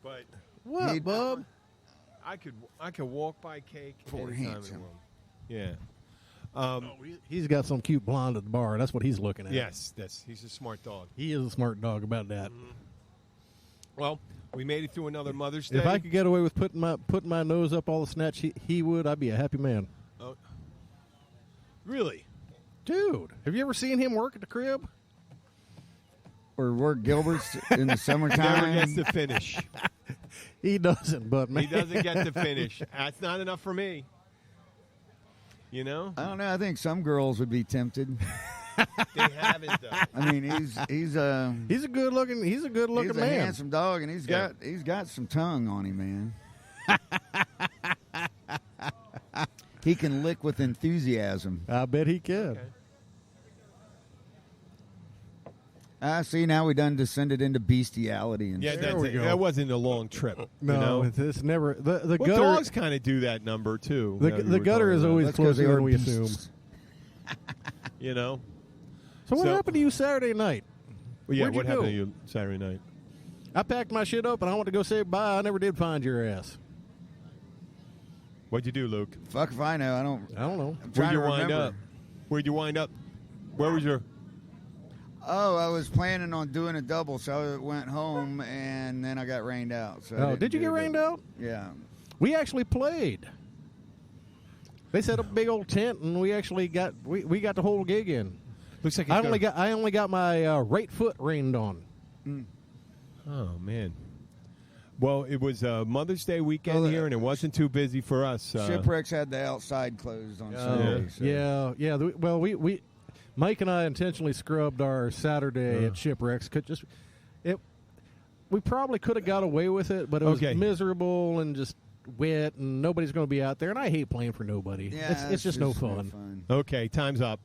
But What, Need- bub? I could walk by cake Poor anytime in the handsome. world. Yeah. He's got some cute blonde at the bar. That's what he's looking at. Yes, he's a smart dog. He is a smart dog about that. Well, we made it through another Mother's Day. If I could get away with putting my nose up all the snatch he would, I'd be a happy man. Oh. Really? Dude, have you ever seen him work at the crib? Or work Gilbert's in the Never summertime. gets to finish. He doesn't, but man. He doesn't get to finish. That's not enough for me. You know? I don't know. I think some girls would be tempted. They haven't, though. I mean, he's a good looking man. handsome dog, and he's got some tongue on him, man. He can lick with enthusiasm. I bet he can. Okay. See, now we done descended into bestiality. And Yeah, There we go. that wasn't a long trip. No, you know? it's never the Well, gutter. dogs kind of do that number, too. The, that we the were gutter talking is about. always That's 'cause they closer are than we beasts. assume. You know? So what So- happened to you Saturday night? Well, yeah, Where'd you what happened go? to you Saturday night? I packed my shit up and I went to go say bye. I never did find your ass. What'd you do, Luke? Fuck if I know. I don't know. I'm Where'd trying you to wind remember. up? Where'd you wind up? Where was your... Oh, I was planning on doing a double, so I went home and then I got rained out. So I Oh, didn't did you do get the rained double. out? Yeah. We actually played. They set up a big old tent and we actually got we got the whole gig in. Looks like I only got my right foot rained on. Oh, man. Well, it was Mother's Day weekend here, and it wasn't too busy for us. Shipwrecks had the outside closed on Sunday. So. Yeah. Well, we Mike and I intentionally scrubbed our Saturday at Shipwrecks. We probably could have got away with it, but it was Okay. miserable and just wet, and nobody's going to be out there. And I hate playing for nobody. Yeah, it's just no fun. Okay, time's up.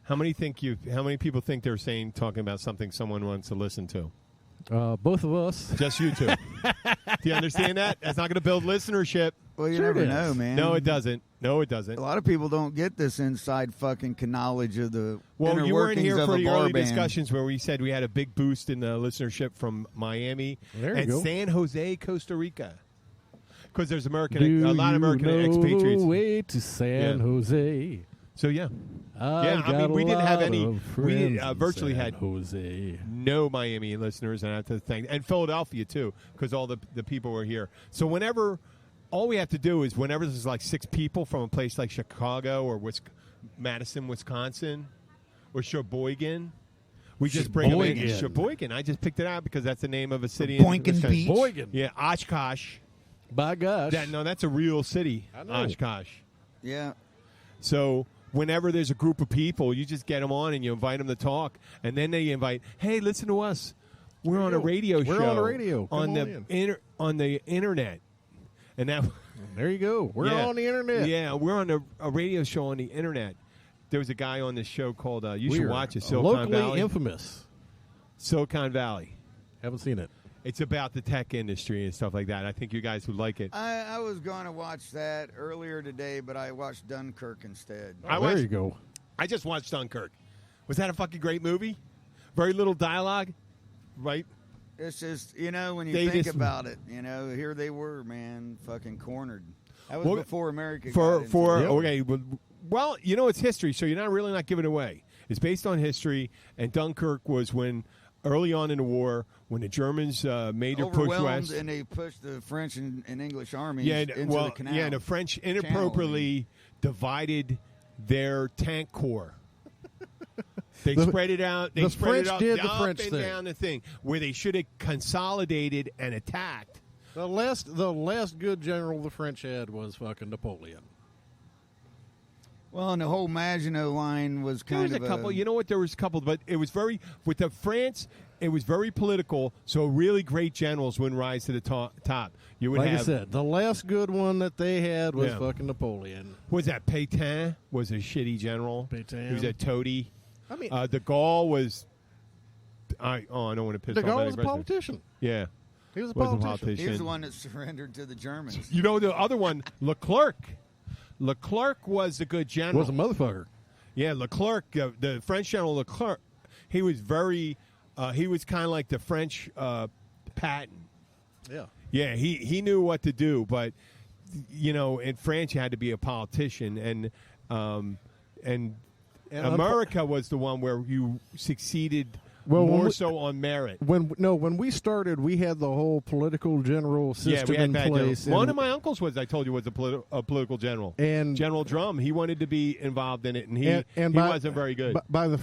How many people think they're talking about something someone wants to listen to? Both of us. Just you two. Do you understand that? That's not going to build listenership. Well, you Sure never it know, is. man. No, it doesn't. A lot of people don't get this inside fucking knowledge of the Well, inner you weren't workings here of for a the bar early band. discussions where we said we had a big boost in the listenership from Miami There you and go. San Jose, Costa Rica. Because there's a lot of Do American you know expatriates. the way to San Yeah. Jose. So, yeah. I've I mean, got we a didn't have lot any- of we didn't, friends in virtually San had- Jose. No Miami listeners, and I have to thank, and Philadelphia too, because all the people were here. So all we have to do is whenever there's like 6 people from a place like Chicago or Madison, Wisconsin, or Sheboygan, we just bring them in. Sheboygan. Sheboygan. I just picked it out because that's the name of a city. Boynton Wisconsin. Beach. Sheboygan. Yeah, Oshkosh. By gosh. That's a real city. I know. Oshkosh. Yeah. So whenever there's a group of people, you just get them on and you invite them to talk, and then they invite, hey, listen to us. We're on a radio show. We're on the radio. Come on the internet, and that. There you go. We're Yeah. on the internet. Yeah, we're on a radio show on the internet. There was a guy on this show called you should We're watch it, Silicon locally Valley. infamous. Silicon Valley. Haven't seen it. It's about the tech industry and stuff like that. I think you guys would like it. I was going to watch that earlier today, but I watched Dunkirk instead. There you go. I just watched Dunkirk. Was that a fucking great movie? Very little dialogue, right? It's just, when you They think just- about it, here they were, man, fucking cornered. That was Well, before America for got into for it. Yep. okay. Well, it's history, so you're not giving it away. It's based on history, and Dunkirk was when early on in the war when the Germans made their push overwhelmed, west. and they pushed the French and English armies Yeah, into well, the canal. yeah, and the French inappropriately divided their tank corps. They spread it out. They the spread French it out did the up French and thing. down the thing where they should have consolidated and attacked. The last good general the French had was fucking Napoleon. Well, and the whole Maginot Line was There kind was of a couple. You know what? There was a couple, but it was very with the France. It was very political. So really great generals wouldn't rise to the top. You would Like have. I said, the last good one that they had was Yeah. fucking Napoleon. Was that Pétain? Was a shitty general. Pétain. He was a toady. I mean, De Gaulle was. I don't want to piss de off Gaulle any was a president. politician. Yeah, He was a was a politician. politician. he was the one that surrendered to the Germans. You know the other one, Leclerc. Leclerc was a good general. Was a motherfucker. Yeah, Leclerc, the French general Leclerc. He was very. He was kind of like the French Patton. Yeah. Yeah, he knew what to do, but in France you had to be a politician, and And America was the one where you succeeded more so on merit. When we started, we had the whole political general system in place. One of my uncles was, I told you, was a political general. And General Drum, he wanted to be involved in it, and he wasn't very good. By the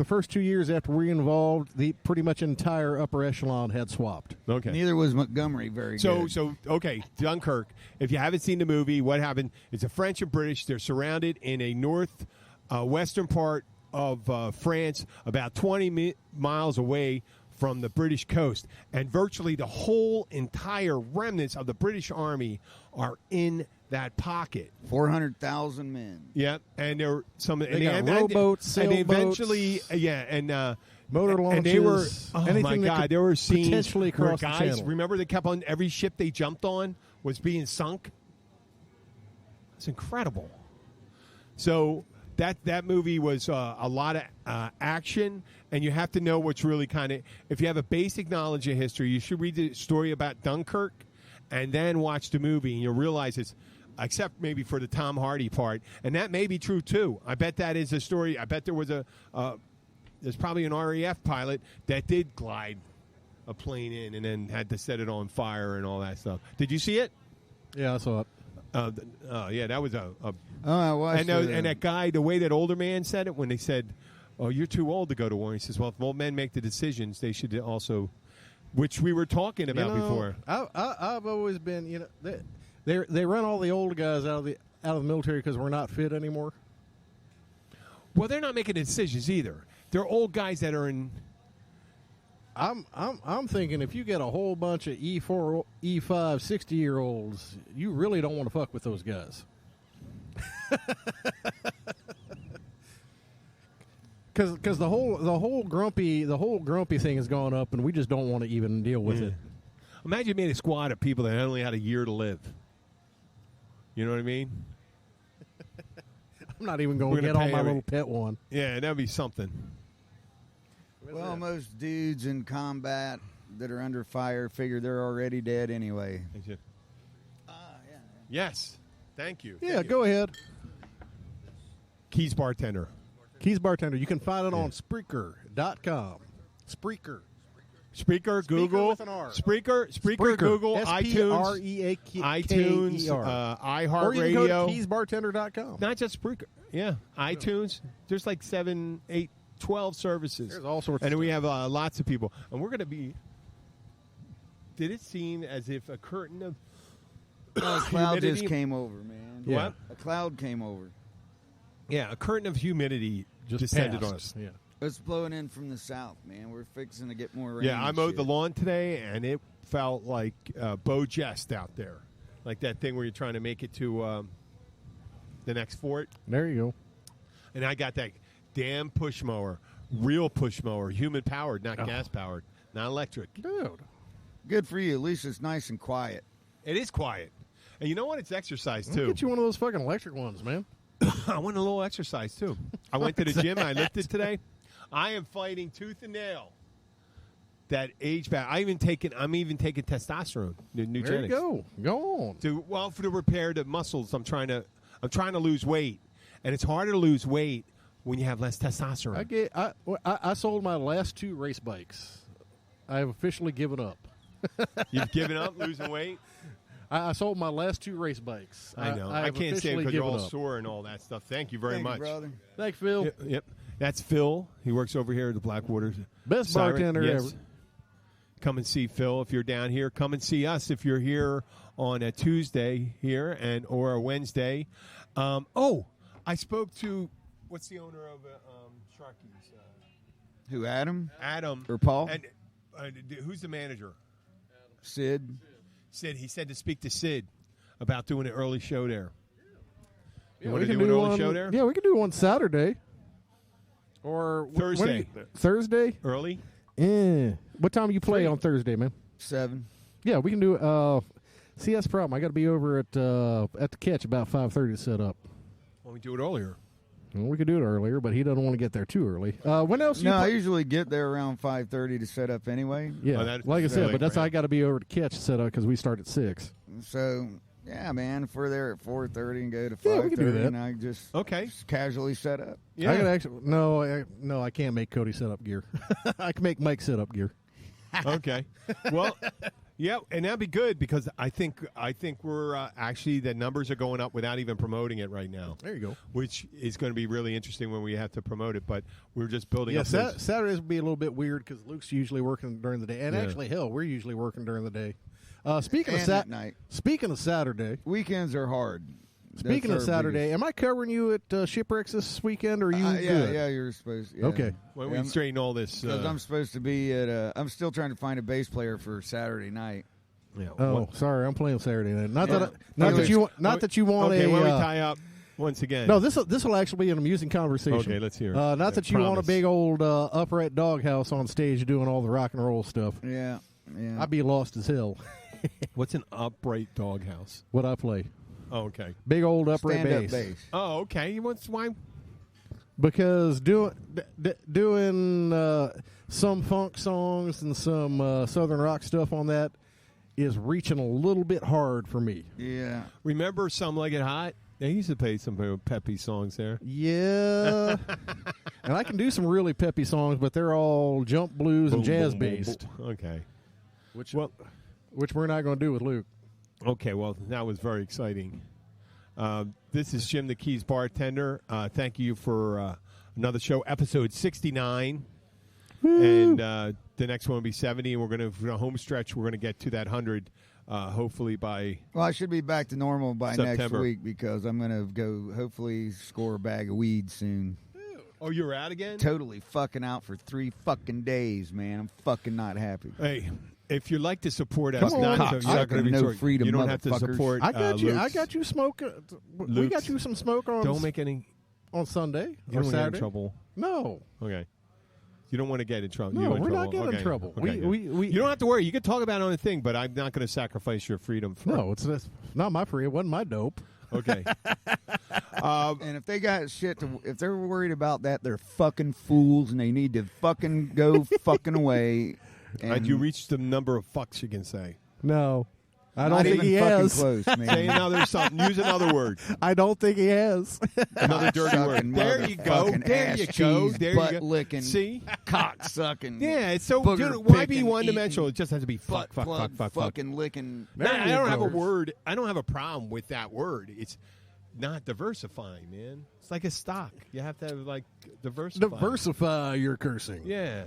first 2 years after we were involved, the pretty much entire upper echelon had swapped. Okay. Neither was Montgomery very good. So okay, Dunkirk. If you haven't seen the movie, what happened? It's the French and British. They're surrounded in a western part of France, about 20 miles away from the British coast, and virtually the whole entire remnants of the British Army are in that pocket. 400,000 men. Yeah, and there were some. They got rowboats, and they sailboats, eventually, motor launches. And they were, oh my anything that God, could there were scenes potentially where cross the guys. channel. Remember, they kept on every ship they jumped on was being sunk. It's incredible. So that movie was a lot of action, and you have to know what's really kind of. If you have a basic knowledge of history, you should read the story about Dunkirk, and then watch the movie, and you'll realize it's. Except maybe for the Tom Hardy part, and that may be true too. I bet that is a story. I bet there was there's probably an RAF pilot that did glide a plane in and then had to set it on fire and all that stuff. Did you see it? Yeah, I saw it. Yeah, that was a I watched and that guy, the way that older man said it when they said, "Oh, you're too old to go to war," he says, "Well, if old men make the decisions, they should also," which we were talking about before. I've always been, they run all the old guys out of the military because we're not fit anymore. Well, they're not making decisions either. They're old guys that are in. I'm thinking if you get a whole bunch of E4, E5, 60-year-olds, you really don't want to fuck with those guys. Because the whole grumpy thing has gone up, and we just don't want to even deal with it. Imagine you made a squad of people that only had a year to live. You know what I mean? I'm not even going to get on my little pet one. Yeah, that'd be something. Well, most dudes in combat that are under fire figure they're already dead anyway. Yeah. Yes. Thank you. Yeah, go ahead. Keys Bartender. Keys Bartender. You can find it on Spreaker.com. Spreaker. Spreaker, Google, with an R. Spreaker, Google, iTunes, iHeartRadio. Or you can go to keysbartender.com. Not just Spreaker. Yeah, iTunes. There's like 7, 8, 12 services. There's all sorts and of we have lots of people. And we're going to be... Did it seem as if a curtain of a cloud just came over, man. Yeah. What? A cloud came over. Yeah, a curtain of humidity just descended on us. Yeah. It's blowing in from the south, man. We're fixing to get more rain. Yeah, I and mowed shit. the lawn today, and it felt like Beau Jest out there. Like that thing where you're trying to make it to the next fort. There you go. And I got that damn push mower, real push mower, human-powered, not gas-powered, not electric. Dude. Good for you. At least it's nice and quiet. It is quiet. And you know what? It's exercise, I'll too. get you one of those fucking electric ones, man. I want a little exercise, too. I went to the gym. I lifted today. I am fighting tooth and nail that age back. I'm even taking testosterone, Nugenix. There you go. Go on. To repair the muscles. I'm trying to lose weight, and it's harder to lose weight when you have less testosterone. I sold my last 2 race bikes. I have officially given up. You've given up losing weight? I sold my last 2 race bikes. I know. I can't say it because you're all sore and all that stuff. Thank you very much. You, brother. Thanks, Phil. Yep. That's Phil. He works over here at the Blackwater. Best bartender ever. Come and see Phil if you're down here. Come and see us if you're here on a Tuesday here or a Wednesday. I spoke to what's the owner of Sharky's? Who, Adam? Adam Or Paul? And who's the manager? Sid. Sid. He said to speak to Sid about doing an early show there. You Yeah, want we to can do an early one, show there? Yeah, we can do one Saturday. Or Thursday. Thursday? Early? Yeah. What time do you play on Thursday, man? 7. Yeah, we can do see, that's the problem. I got to be over at the Catch about 5:30 to set up. Why don't we do it earlier? Well, we could do it earlier, but he doesn't want to get there too early. When else? No, I usually get there around 5:30 to set up anyway. Yeah, Oh, that's like I said, late but that's for him. I got to be over to Catch to set up because we start at 6. So Yeah, man. If we're there at 4:30 and go to Yeah, we can do 5:30, that. and I just Okay. casually set up. Yeah. I could actually no, I can't make Cody set up gear. I can make Mike set up gear. Okay. Well, yeah, and that'd be good because I think we're actually the numbers are going up without even promoting it right now. There you go. Which is going to be really interesting when we have to promote it. But we're just building Yeah, up. those- Saturdays would be a little bit weird because Luke's usually working during the day, and Yeah. actually, hell, we're usually working during the day. Speaking And of at night. speaking of Saturday, Weekends are hard. speaking of That's our Saturday, biggest- am I covering you at Shipwrecks this weekend, or are you yeah, good? yeah, you're supposed. Yeah. Okay. when Yeah, we straighten all this. Because I'm supposed to be at. I'm still trying to find a bass player for Saturday night. yeah, Oh, well, sorry, I'm playing Saturday night. Not Yeah. that not Okay. that you want not that you want okay, a. when we tie up once again. no, this will actually be an amusing conversation. Okay, let's hear it. Not I that you want a promise. big old upright doghouse on stage doing all the rock and roll stuff. Yeah, yeah. I'd be lost as hell. What's an upright doghouse? What I play, Oh, okay. big old upright Stand-up bass. bass. Oh, okay. Why? Because doing some funk songs and some southern rock stuff on that is reaching a little bit hard for me. Yeah. Remember Some Like It Hot? They used to play some peppy songs there. Yeah, and I can do some really peppy songs, but they're all jump blues and Boom, jazz boom, boom, based, boom. Okay. which Well, we're not going to do with Luke. okay. Well, that was very exciting. This is Jim the Keys bartender. Thank you for another show, episode 69. And the next one will be 70, and we're going to, for the home stretch, we're going to get to that 100, hopefully by... Well, I should be back to normal by next September. week because I'm going to go hopefully score a bag of weed soon. Oh, you're out again? Totally fucking out for 3 fucking days, man. I'm fucking not happy. Hey, if you'd like to support us, Come on, not, cocksucker. you're not going to be No short. freedom, You don't have to motherfuckers. support I got you. I Luke's. got you smoking. We Luke's. got you some smoke on. Don't make any... on Sunday You or don't want to get in Saturday. trouble. No, Okay. You don't want to get in trouble. No, You in we're not trouble. getting in Okay. trouble. Okay, We- good. we- you don't have to worry. You can talk about it on the thing, but I'm not going to sacrifice your freedom. For no, it's not my free. It wasn't my dope. Okay. And if they got shit to, if they're worried about that, they're fucking fools, and they need to fucking go fucking away. And You reached the number of fucks you can say. No, I not don't think even he fucking has. close, man. Say another something. Use another word. I don't think he has. Another dirty word. Cocksucking There you go. motherfucking There ass you go. cheese, There butt you go. licking, See? cock sucking. Yeah. It's so. booger Dude, why be picking, one dimensional? It eating, just has to be fuck, butt fuck, plug, fuck, fuck, fuck. fucking licking. No, I you don't have a go. word. I don't have a problem with that word. It's not diversifying, man. It's like a stock. You have to like diversify. Diversify your cursing. Yeah.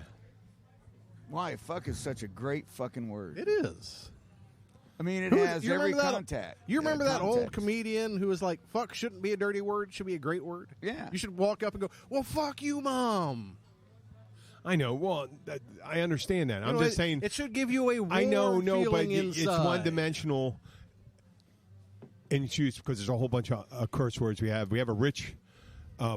Why? Fuck is such a great fucking word. It is. I mean, it Who- has you every remember that- contact. You remember that old context. comedian who was like, "Fuck shouldn't be a dirty word; it should be a great word." Yeah. You should walk up and go, "Well, fuck you, mom." I know. Well, I understand that. You I'm know, just saying. it should give you a warm I know, no, but feeling it's inside. one dimensional in its use because there's a whole bunch of curse words we have. We have a rich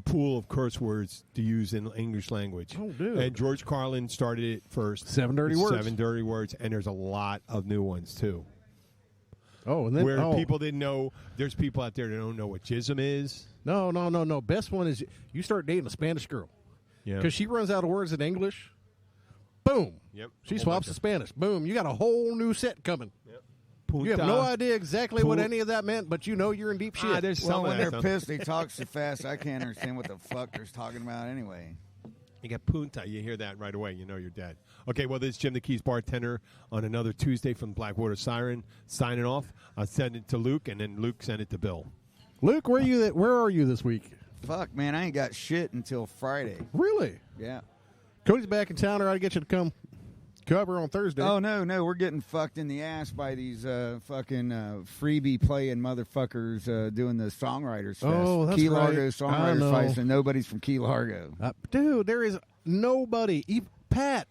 pool of curse words to use in English language. Oh, dude. And George Carlin started it first. 7 dirty words. 7 dirty words, and there's a lot of new ones too. Oh, and then Where oh, people didn't know. There's people out there that don't know what jism is. No. Best one is you start dating a Spanish girl Yeah. because she runs out of words in English. Boom. Yep. She A whole swaps bunch to of- Spanish. Boom. You got a whole new set coming. Punta. You have no idea exactly what Pu- any of that meant, but you know you're in deep shit. There's Well, some when of they're that. pissed, they talk so fast I can't understand what the fuck they're talking about anyway. You get punta. You hear that right away. You know you're dead. Okay, well, this is Jim the Keys bartender on another Tuesday from Blackwater Siren. Signing off. I'll send it to Luke, and then Luke sent it to Bill. Luke, where are you this week? Fuck, man, I ain't got shit until Friday. Really? Yeah. Cody's back in town, or I'd get you to come cover on Thursday. Oh, no, we're getting fucked in the ass by these fucking freebie playing motherfuckers doing the Songwriters Fest. Oh, that's Key right. Largo I Songwriters know. Fest, and nobody's from Key Largo. Dude, there is nobody. Pat,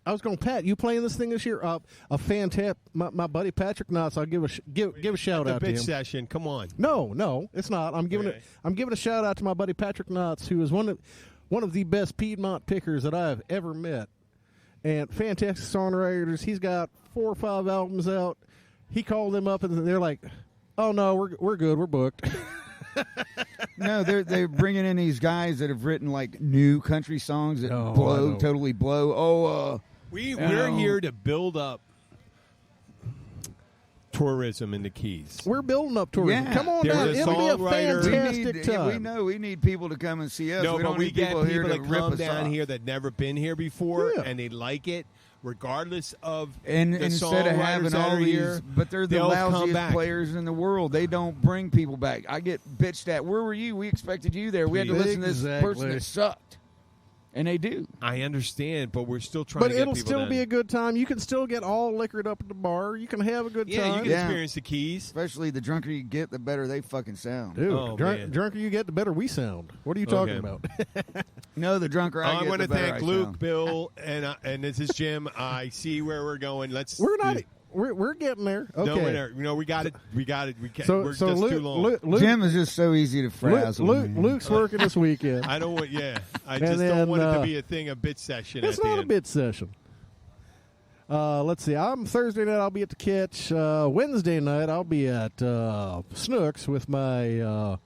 I was going, Pat, you playing this thing this year? A fantastic, my buddy Patrick Knotts. I'll give a shout The out to bitch him. session. Come on. No, it's not. I'm giving Okay. I'm giving a shout out to my buddy Patrick Knotts, who is one of the best Piedmont pickers that I have ever met. And fantastic songwriters. He's got 4 or 5 albums out. He called them up, and they're like, "Oh no, we're good. We're booked." No, they're bringing in these guys that have written like new country songs that Oh, I blow, know. totally blow. We're here to build up tourism in the Keys. We're building up tourism. Yeah. Come on There's down. a It'll be a songwriter. fantastic time. We know we need people to come and see us. No, we but don't we need get people here people to that rip come us down off. here that never been here before, Yeah. and they like it, regardless of And the instead of songwriters having that all are these, here, but they're the they'll come lousiest back. players in the world. They don't bring people back. I get bitched at. Where were you? We expected you there. We had to listen to this person Exactly. that sucked, and they do. I understand, but we're still trying But to get it'll people still down. be a good time. You can still get all liquored up at the bar. You can have a good Yeah, you time. can Yeah. experience the Keys. Especially the drunker you get, the better they fucking sound. Dude, Oh, man. drunker you get, the better we sound. What are you talking Okay. about? No, the drunker I I get, want the to better thank I Luke, sound. Bill, and this is Jim. I see where we're going. Let's. We're not. We're getting there. Okay. No, we got it. We got it. We can't. So, we're so just Luke, too long. Luke, Jim is just so easy to frazzle. man. Luke's working this weekend. I don't want. Yeah, I And just then, don't want it to be a thing, a bit session. It's at the not a end. bit session. Let's see. I'm Thursday night. I'll be at the Catch. Wednesday night, I'll be at Snooks with my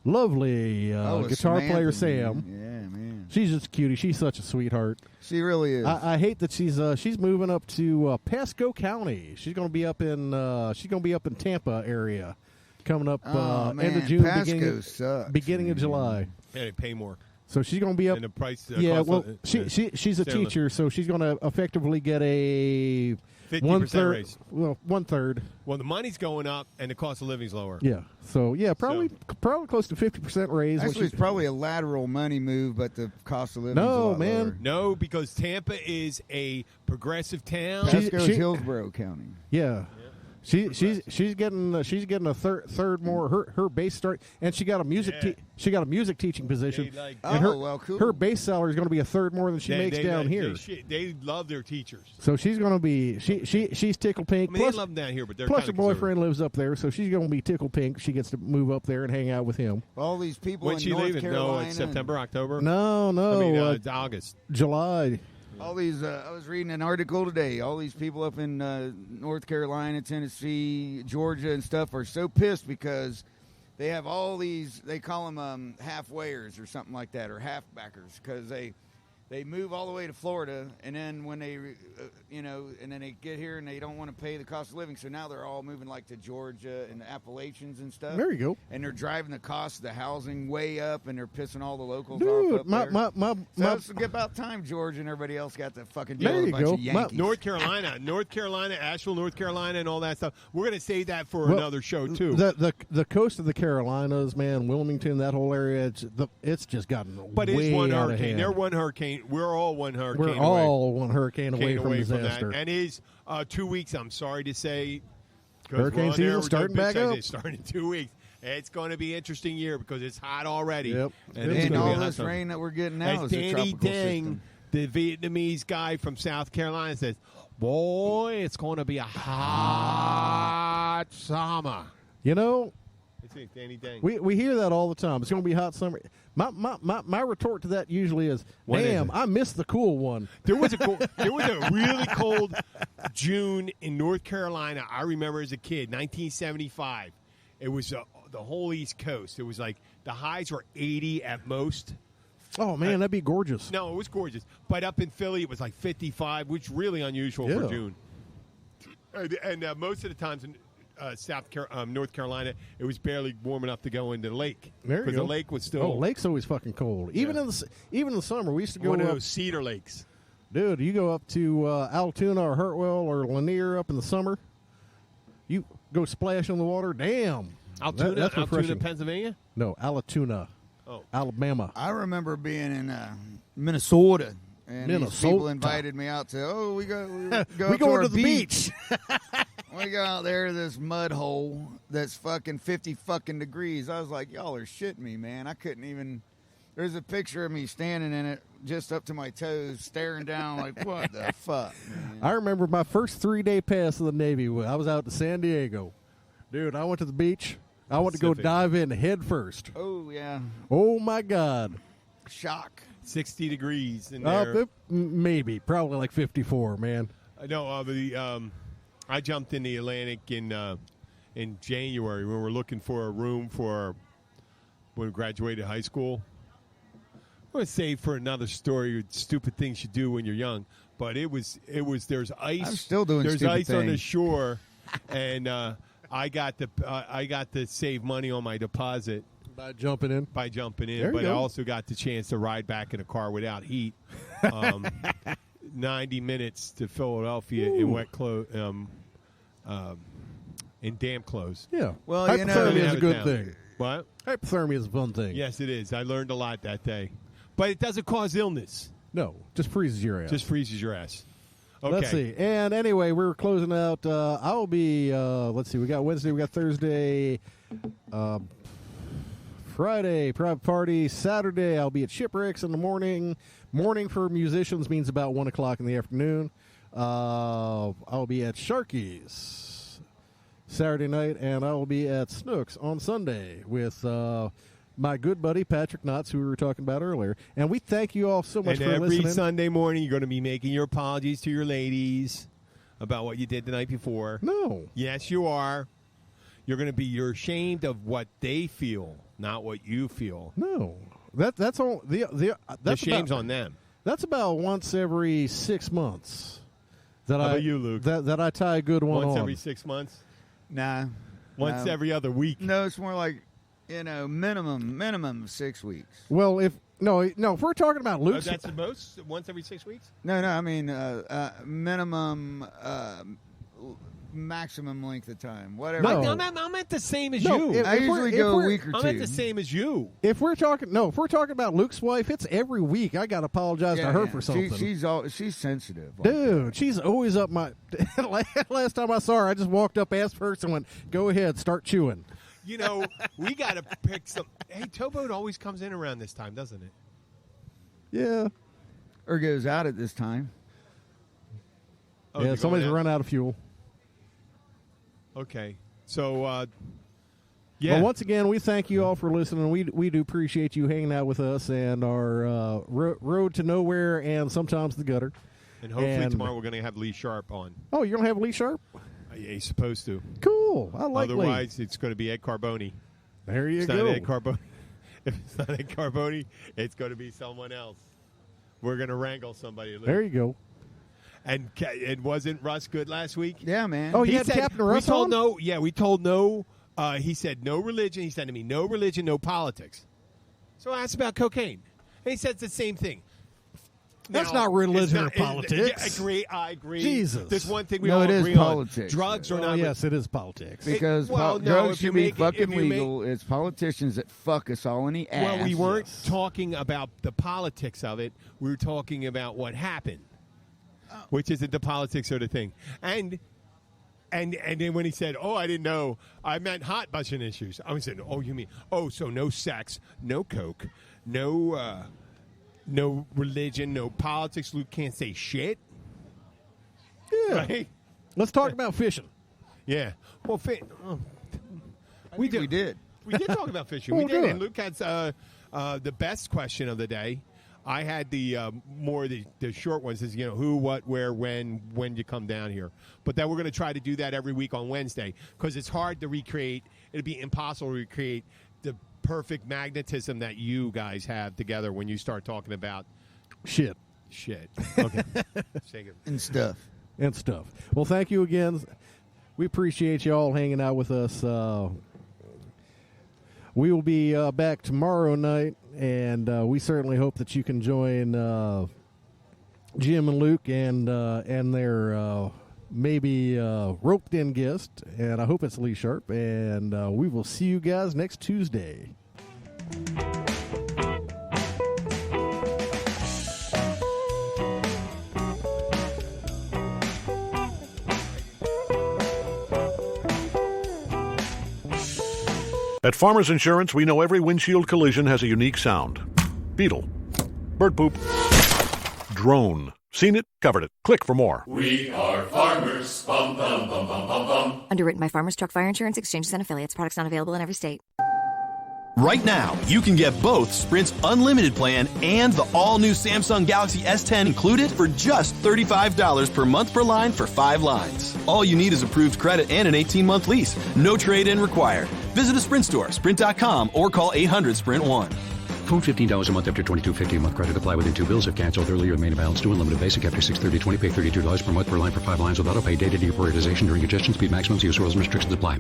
lovely Oh, guitar Samantha, player man. Sam. Yeah, man. She's just a cutie. She's such a sweetheart. She really is. I hate that she's moving up to Pasco County. She's going to be up in Tampa area, coming up oh, man. end of June, Pasco sucks, beginning of man. July. And they pay more. So she's going to be up. And the price. Yeah, cost well, of- she's a Sterling. teacher, so she's going to effectively get a 50% 1/3. raise. Well, 1/3. Well, the money's going up, and the cost of living's lower. Yeah. So yeah, probably close to 50% raise. when Actually, she- it's probably a lateral money move, but the cost of living is a No, lot man. lower. No, because Tampa is a progressive town. She- Pasco's Hillsborough County. Yeah. She's getting a third more her base start, and she got a music Yeah. she got a music teaching position. They like- and Oh, well, cool. Her base salary is going to be a third more than she makes down like- here. They love their teachers. So she's going to be she's tickle pink. I mean, plus they love them down here, but they're plus her kinda boyfriend lives up there, so she's going to be tickle pink. She gets to move up there and hang out with him. All these people When in she North leaving? Carolina. No, it's September, October. No, I mean, it's August. July. All these, I was reading an article today. All these people up in North Carolina, Tennessee, Georgia, and stuff are so pissed because they have all these. They call them halfwayers or something like that, or halfbackers, because they move all the way to Florida, and then when they, and then they get here and they don't want to pay the cost of living, so now they're all moving like to Georgia and the Appalachians and stuff. There you go. And they're driving the cost of the housing way up, and they're pissing all the locals Dude, off up there. my So it's about time Georgia and everybody else got to fucking There deal with a you bunch go. of Yankees. North Carolina, Asheville, North Carolina, and all that stuff. We're going to save that for Well, another show too. The coast of the Carolinas, man, Wilmington, that whole area, it's just gotten but way it's one out of hurricane. hand. They're one hurricane. We're all one hurricane. We're away. all one hurricane away Came from disaster. that. And it is 2 weeks, I'm sorry to say. 'cause Hurricane we're on there, season we're starting doing back big up. size. It's starting in 2 weeks. It's going to be an interesting year because it's hot already. Yep. And, It's it's And gonna be all a hot this summer. rain that we're getting now As is a Danny tropical Deng, system. the Vietnamese guy from South Carolina, says, "Boy, it's going to be a hot summer." You know, It's Danny Deng. we hear that all the time. It's going to be a hot summer. My retort to that usually is, When is damn, it? I missed the cool one. There was a really cold June in North Carolina. I remember as a kid, 1975. It was the whole East Coast. It was like the highs were 80 at most. Oh, man, that'd be gorgeous. No, it was gorgeous. But up in Philly, it was like 55, which is really unusual Yeah. for June. And most of the times in North Carolina, it was barely warm enough to go into the lake. There you Because go. the lake was still Oh, lake's always fucking cold. Even Yeah. in the summer, we used to go one of up. those cedar lakes. Dude, you go up to Altoona or Hartwell or Lanier up in the summer. You go splash in the water. Damn, Altoona, that's Altoona, refreshing. Pennsylvania? No, Altoona, Oh. Alabama. I remember being in Minnesota, and these Minnesota. people invited me out to. We go We up going our to the beach. We go out there to this mud hole that's fucking 50 fucking degrees. I was like, y'all are shitting me, man. I couldn't even. There's a picture of me standing in it, just up to my toes, staring down like, what the fuck, man? I remember my first 3-day pass of the Navy. I was out to San Diego. Dude, I went to the beach. I went to go Pacific. dive in head first. Oh yeah, Oh, my God. shock. 60 degrees in there. Maybe. Probably like 54, man. I jumped in the Atlantic in January when we were looking for a room for when we graduated high school. I'm going to save for another story, stupid things you do when you're young. But it was there's ice. I'm still doing There's stupid ice on the things. shore, and I got to save money on my deposit By jumping in. by jumping in, There you but I go. also got the chance to ride back in a car without heat. 90 minutes to Philadelphia in wet clothes, in damp clothes. Yeah. Well, you know- hypothermia Didn't is have a it good down. thing. What? Hypothermia is a fun thing. Yes, it is. I learned a lot that day, but it doesn't cause illness. No, just freezes your ass. Just freezes your ass. Okay. Let's see. And anyway, we're closing out. I will be, let's see, we got Wednesday, we got Thursday, Friday, private party. Saturday, I'll be at Shipwrecks in the morning. Morning for musicians means about 1 o'clock in the afternoon. I'll be at Sharky's Saturday night, and I will be at Snooks on Sunday with my good buddy Patrick Knotts, who we were talking about earlier. And we thank you all so much And for every listening. Sunday morning, you're going to be making your apologies to your ladies about what you did the night before. No. Yes, you are. You're ashamed of what they feel, not what you feel. No. That's all. The That's shame's about, on them. That's about once every 6 months. That How I about you, Luke? That I tie a good one Once on. every 6 months? Nah. Once No. every other week? No, it's more like, minimum of 6 weeks. Well, if we're talking about Oh, Luke's, that's the most? Once every 6 weeks? No, I mean minimum, maximum length of time, whatever. No. I'm at the same as No, you. if- I we're- usually if go a we're- week or I'm two. at the same as you. if we're talking about Luke's wife, it's every week. I got to apologize to her for something. She's sensitive. Dude, she's always up my. Last time I saw her, I just walked up, asked first, and went, "Go ahead, start chewing." You know, we got to pick some. Hey, Towboat always comes in around this time, doesn't it? Yeah, Or goes out at this time. Oh, yeah. they're Somebody's going out? run out of fuel. Okay. So, yeah. Well, once again, we thank you all for listening. We do appreciate you hanging out with us and our road to nowhere and sometimes the gutter. and hopefully and- tomorrow we're going to have Lee Sharp on. Oh, you're gonna have Lee Sharp? Yeah, he's supposed to. Cool. I like Lee. Otherwise, it's going to be Ed Carboni. There you It's go. not Ed Carboni. If it's not Ed Carboni, it's going to be someone else. We're going to wrangle somebody. Luke. There you go. And it wasn't Russ good last week? Yeah, man. Oh, you He had said- Captain Russ we told on? no. Yeah, we told no. He said no religion. He said to me, no religion, no politics. So I asked about cocaine. And he said it's the same thing. That's Now, not religion it's or politics. Yeah, I agree. Jesus. There's one thing we No, all it is agree politics. on. Drugs are Oh, not. yes, it is politics. Because well, no, drugs if you should be make- fucking if you make- legal. It's politicians that fuck us all in the ass. Well, we weren't Yes. talking about the politics of it. We were talking about what happened, which isn't the politics of the thing. And then when he said, "Oh, I didn't know," I meant hot button issues. I was saying, "Oh, you mean so no sex, no coke, no religion, no politics. Luke can't say shit." Yeah. Right? Let's talk about fishing. Yeah. Well, we did. We did talk about fishing. Oh, We did. good. And Luke had the best question of the day. I had the short ones. Is who, what, where, when you come down here. But then we're going to try to do that every week on Wednesday because it's hard to recreate. It'd be impossible to recreate the perfect magnetism that you guys have together when you start talking about Shit. shit. Okay. Take it. And stuff. And stuff. Well, thank you again. We appreciate you all hanging out with us. We will be back tomorrow night, and we certainly hope that you can join Jim and Luke and their maybe roped-in guest, and I hope it's Lee Sharp, and we will see you guys next Tuesday. At Farmers Insurance, we know every windshield collision has a unique sound. Beetle. Bird poop. Drone. Seen it, covered it. Click for more. We are farmers. Bum, bum, bum, bum, bum, bum. Underwritten by Farmers Truck Fire Insurance Exchanges and Affiliates. Products not available in every state. Right now, you can get both Sprint's unlimited plan and the all-new Samsung Galaxy S10 included for just $35 per month per line for 5 lines. All you need is approved credit and an 18-month lease. No trade-in required. Visit a Sprint store, sprint.com, or call 800-SPRINT1. Phone $15 a month after $22.50 a month. Credit apply within 2 bills. If canceled earlier, remain in balance due. Unlimited basic after 6/30/20. Pay $32 per month per line for 5 lines with auto pay. Data deprioritization during congestion. Speed maximums. Use rules and restrictions apply.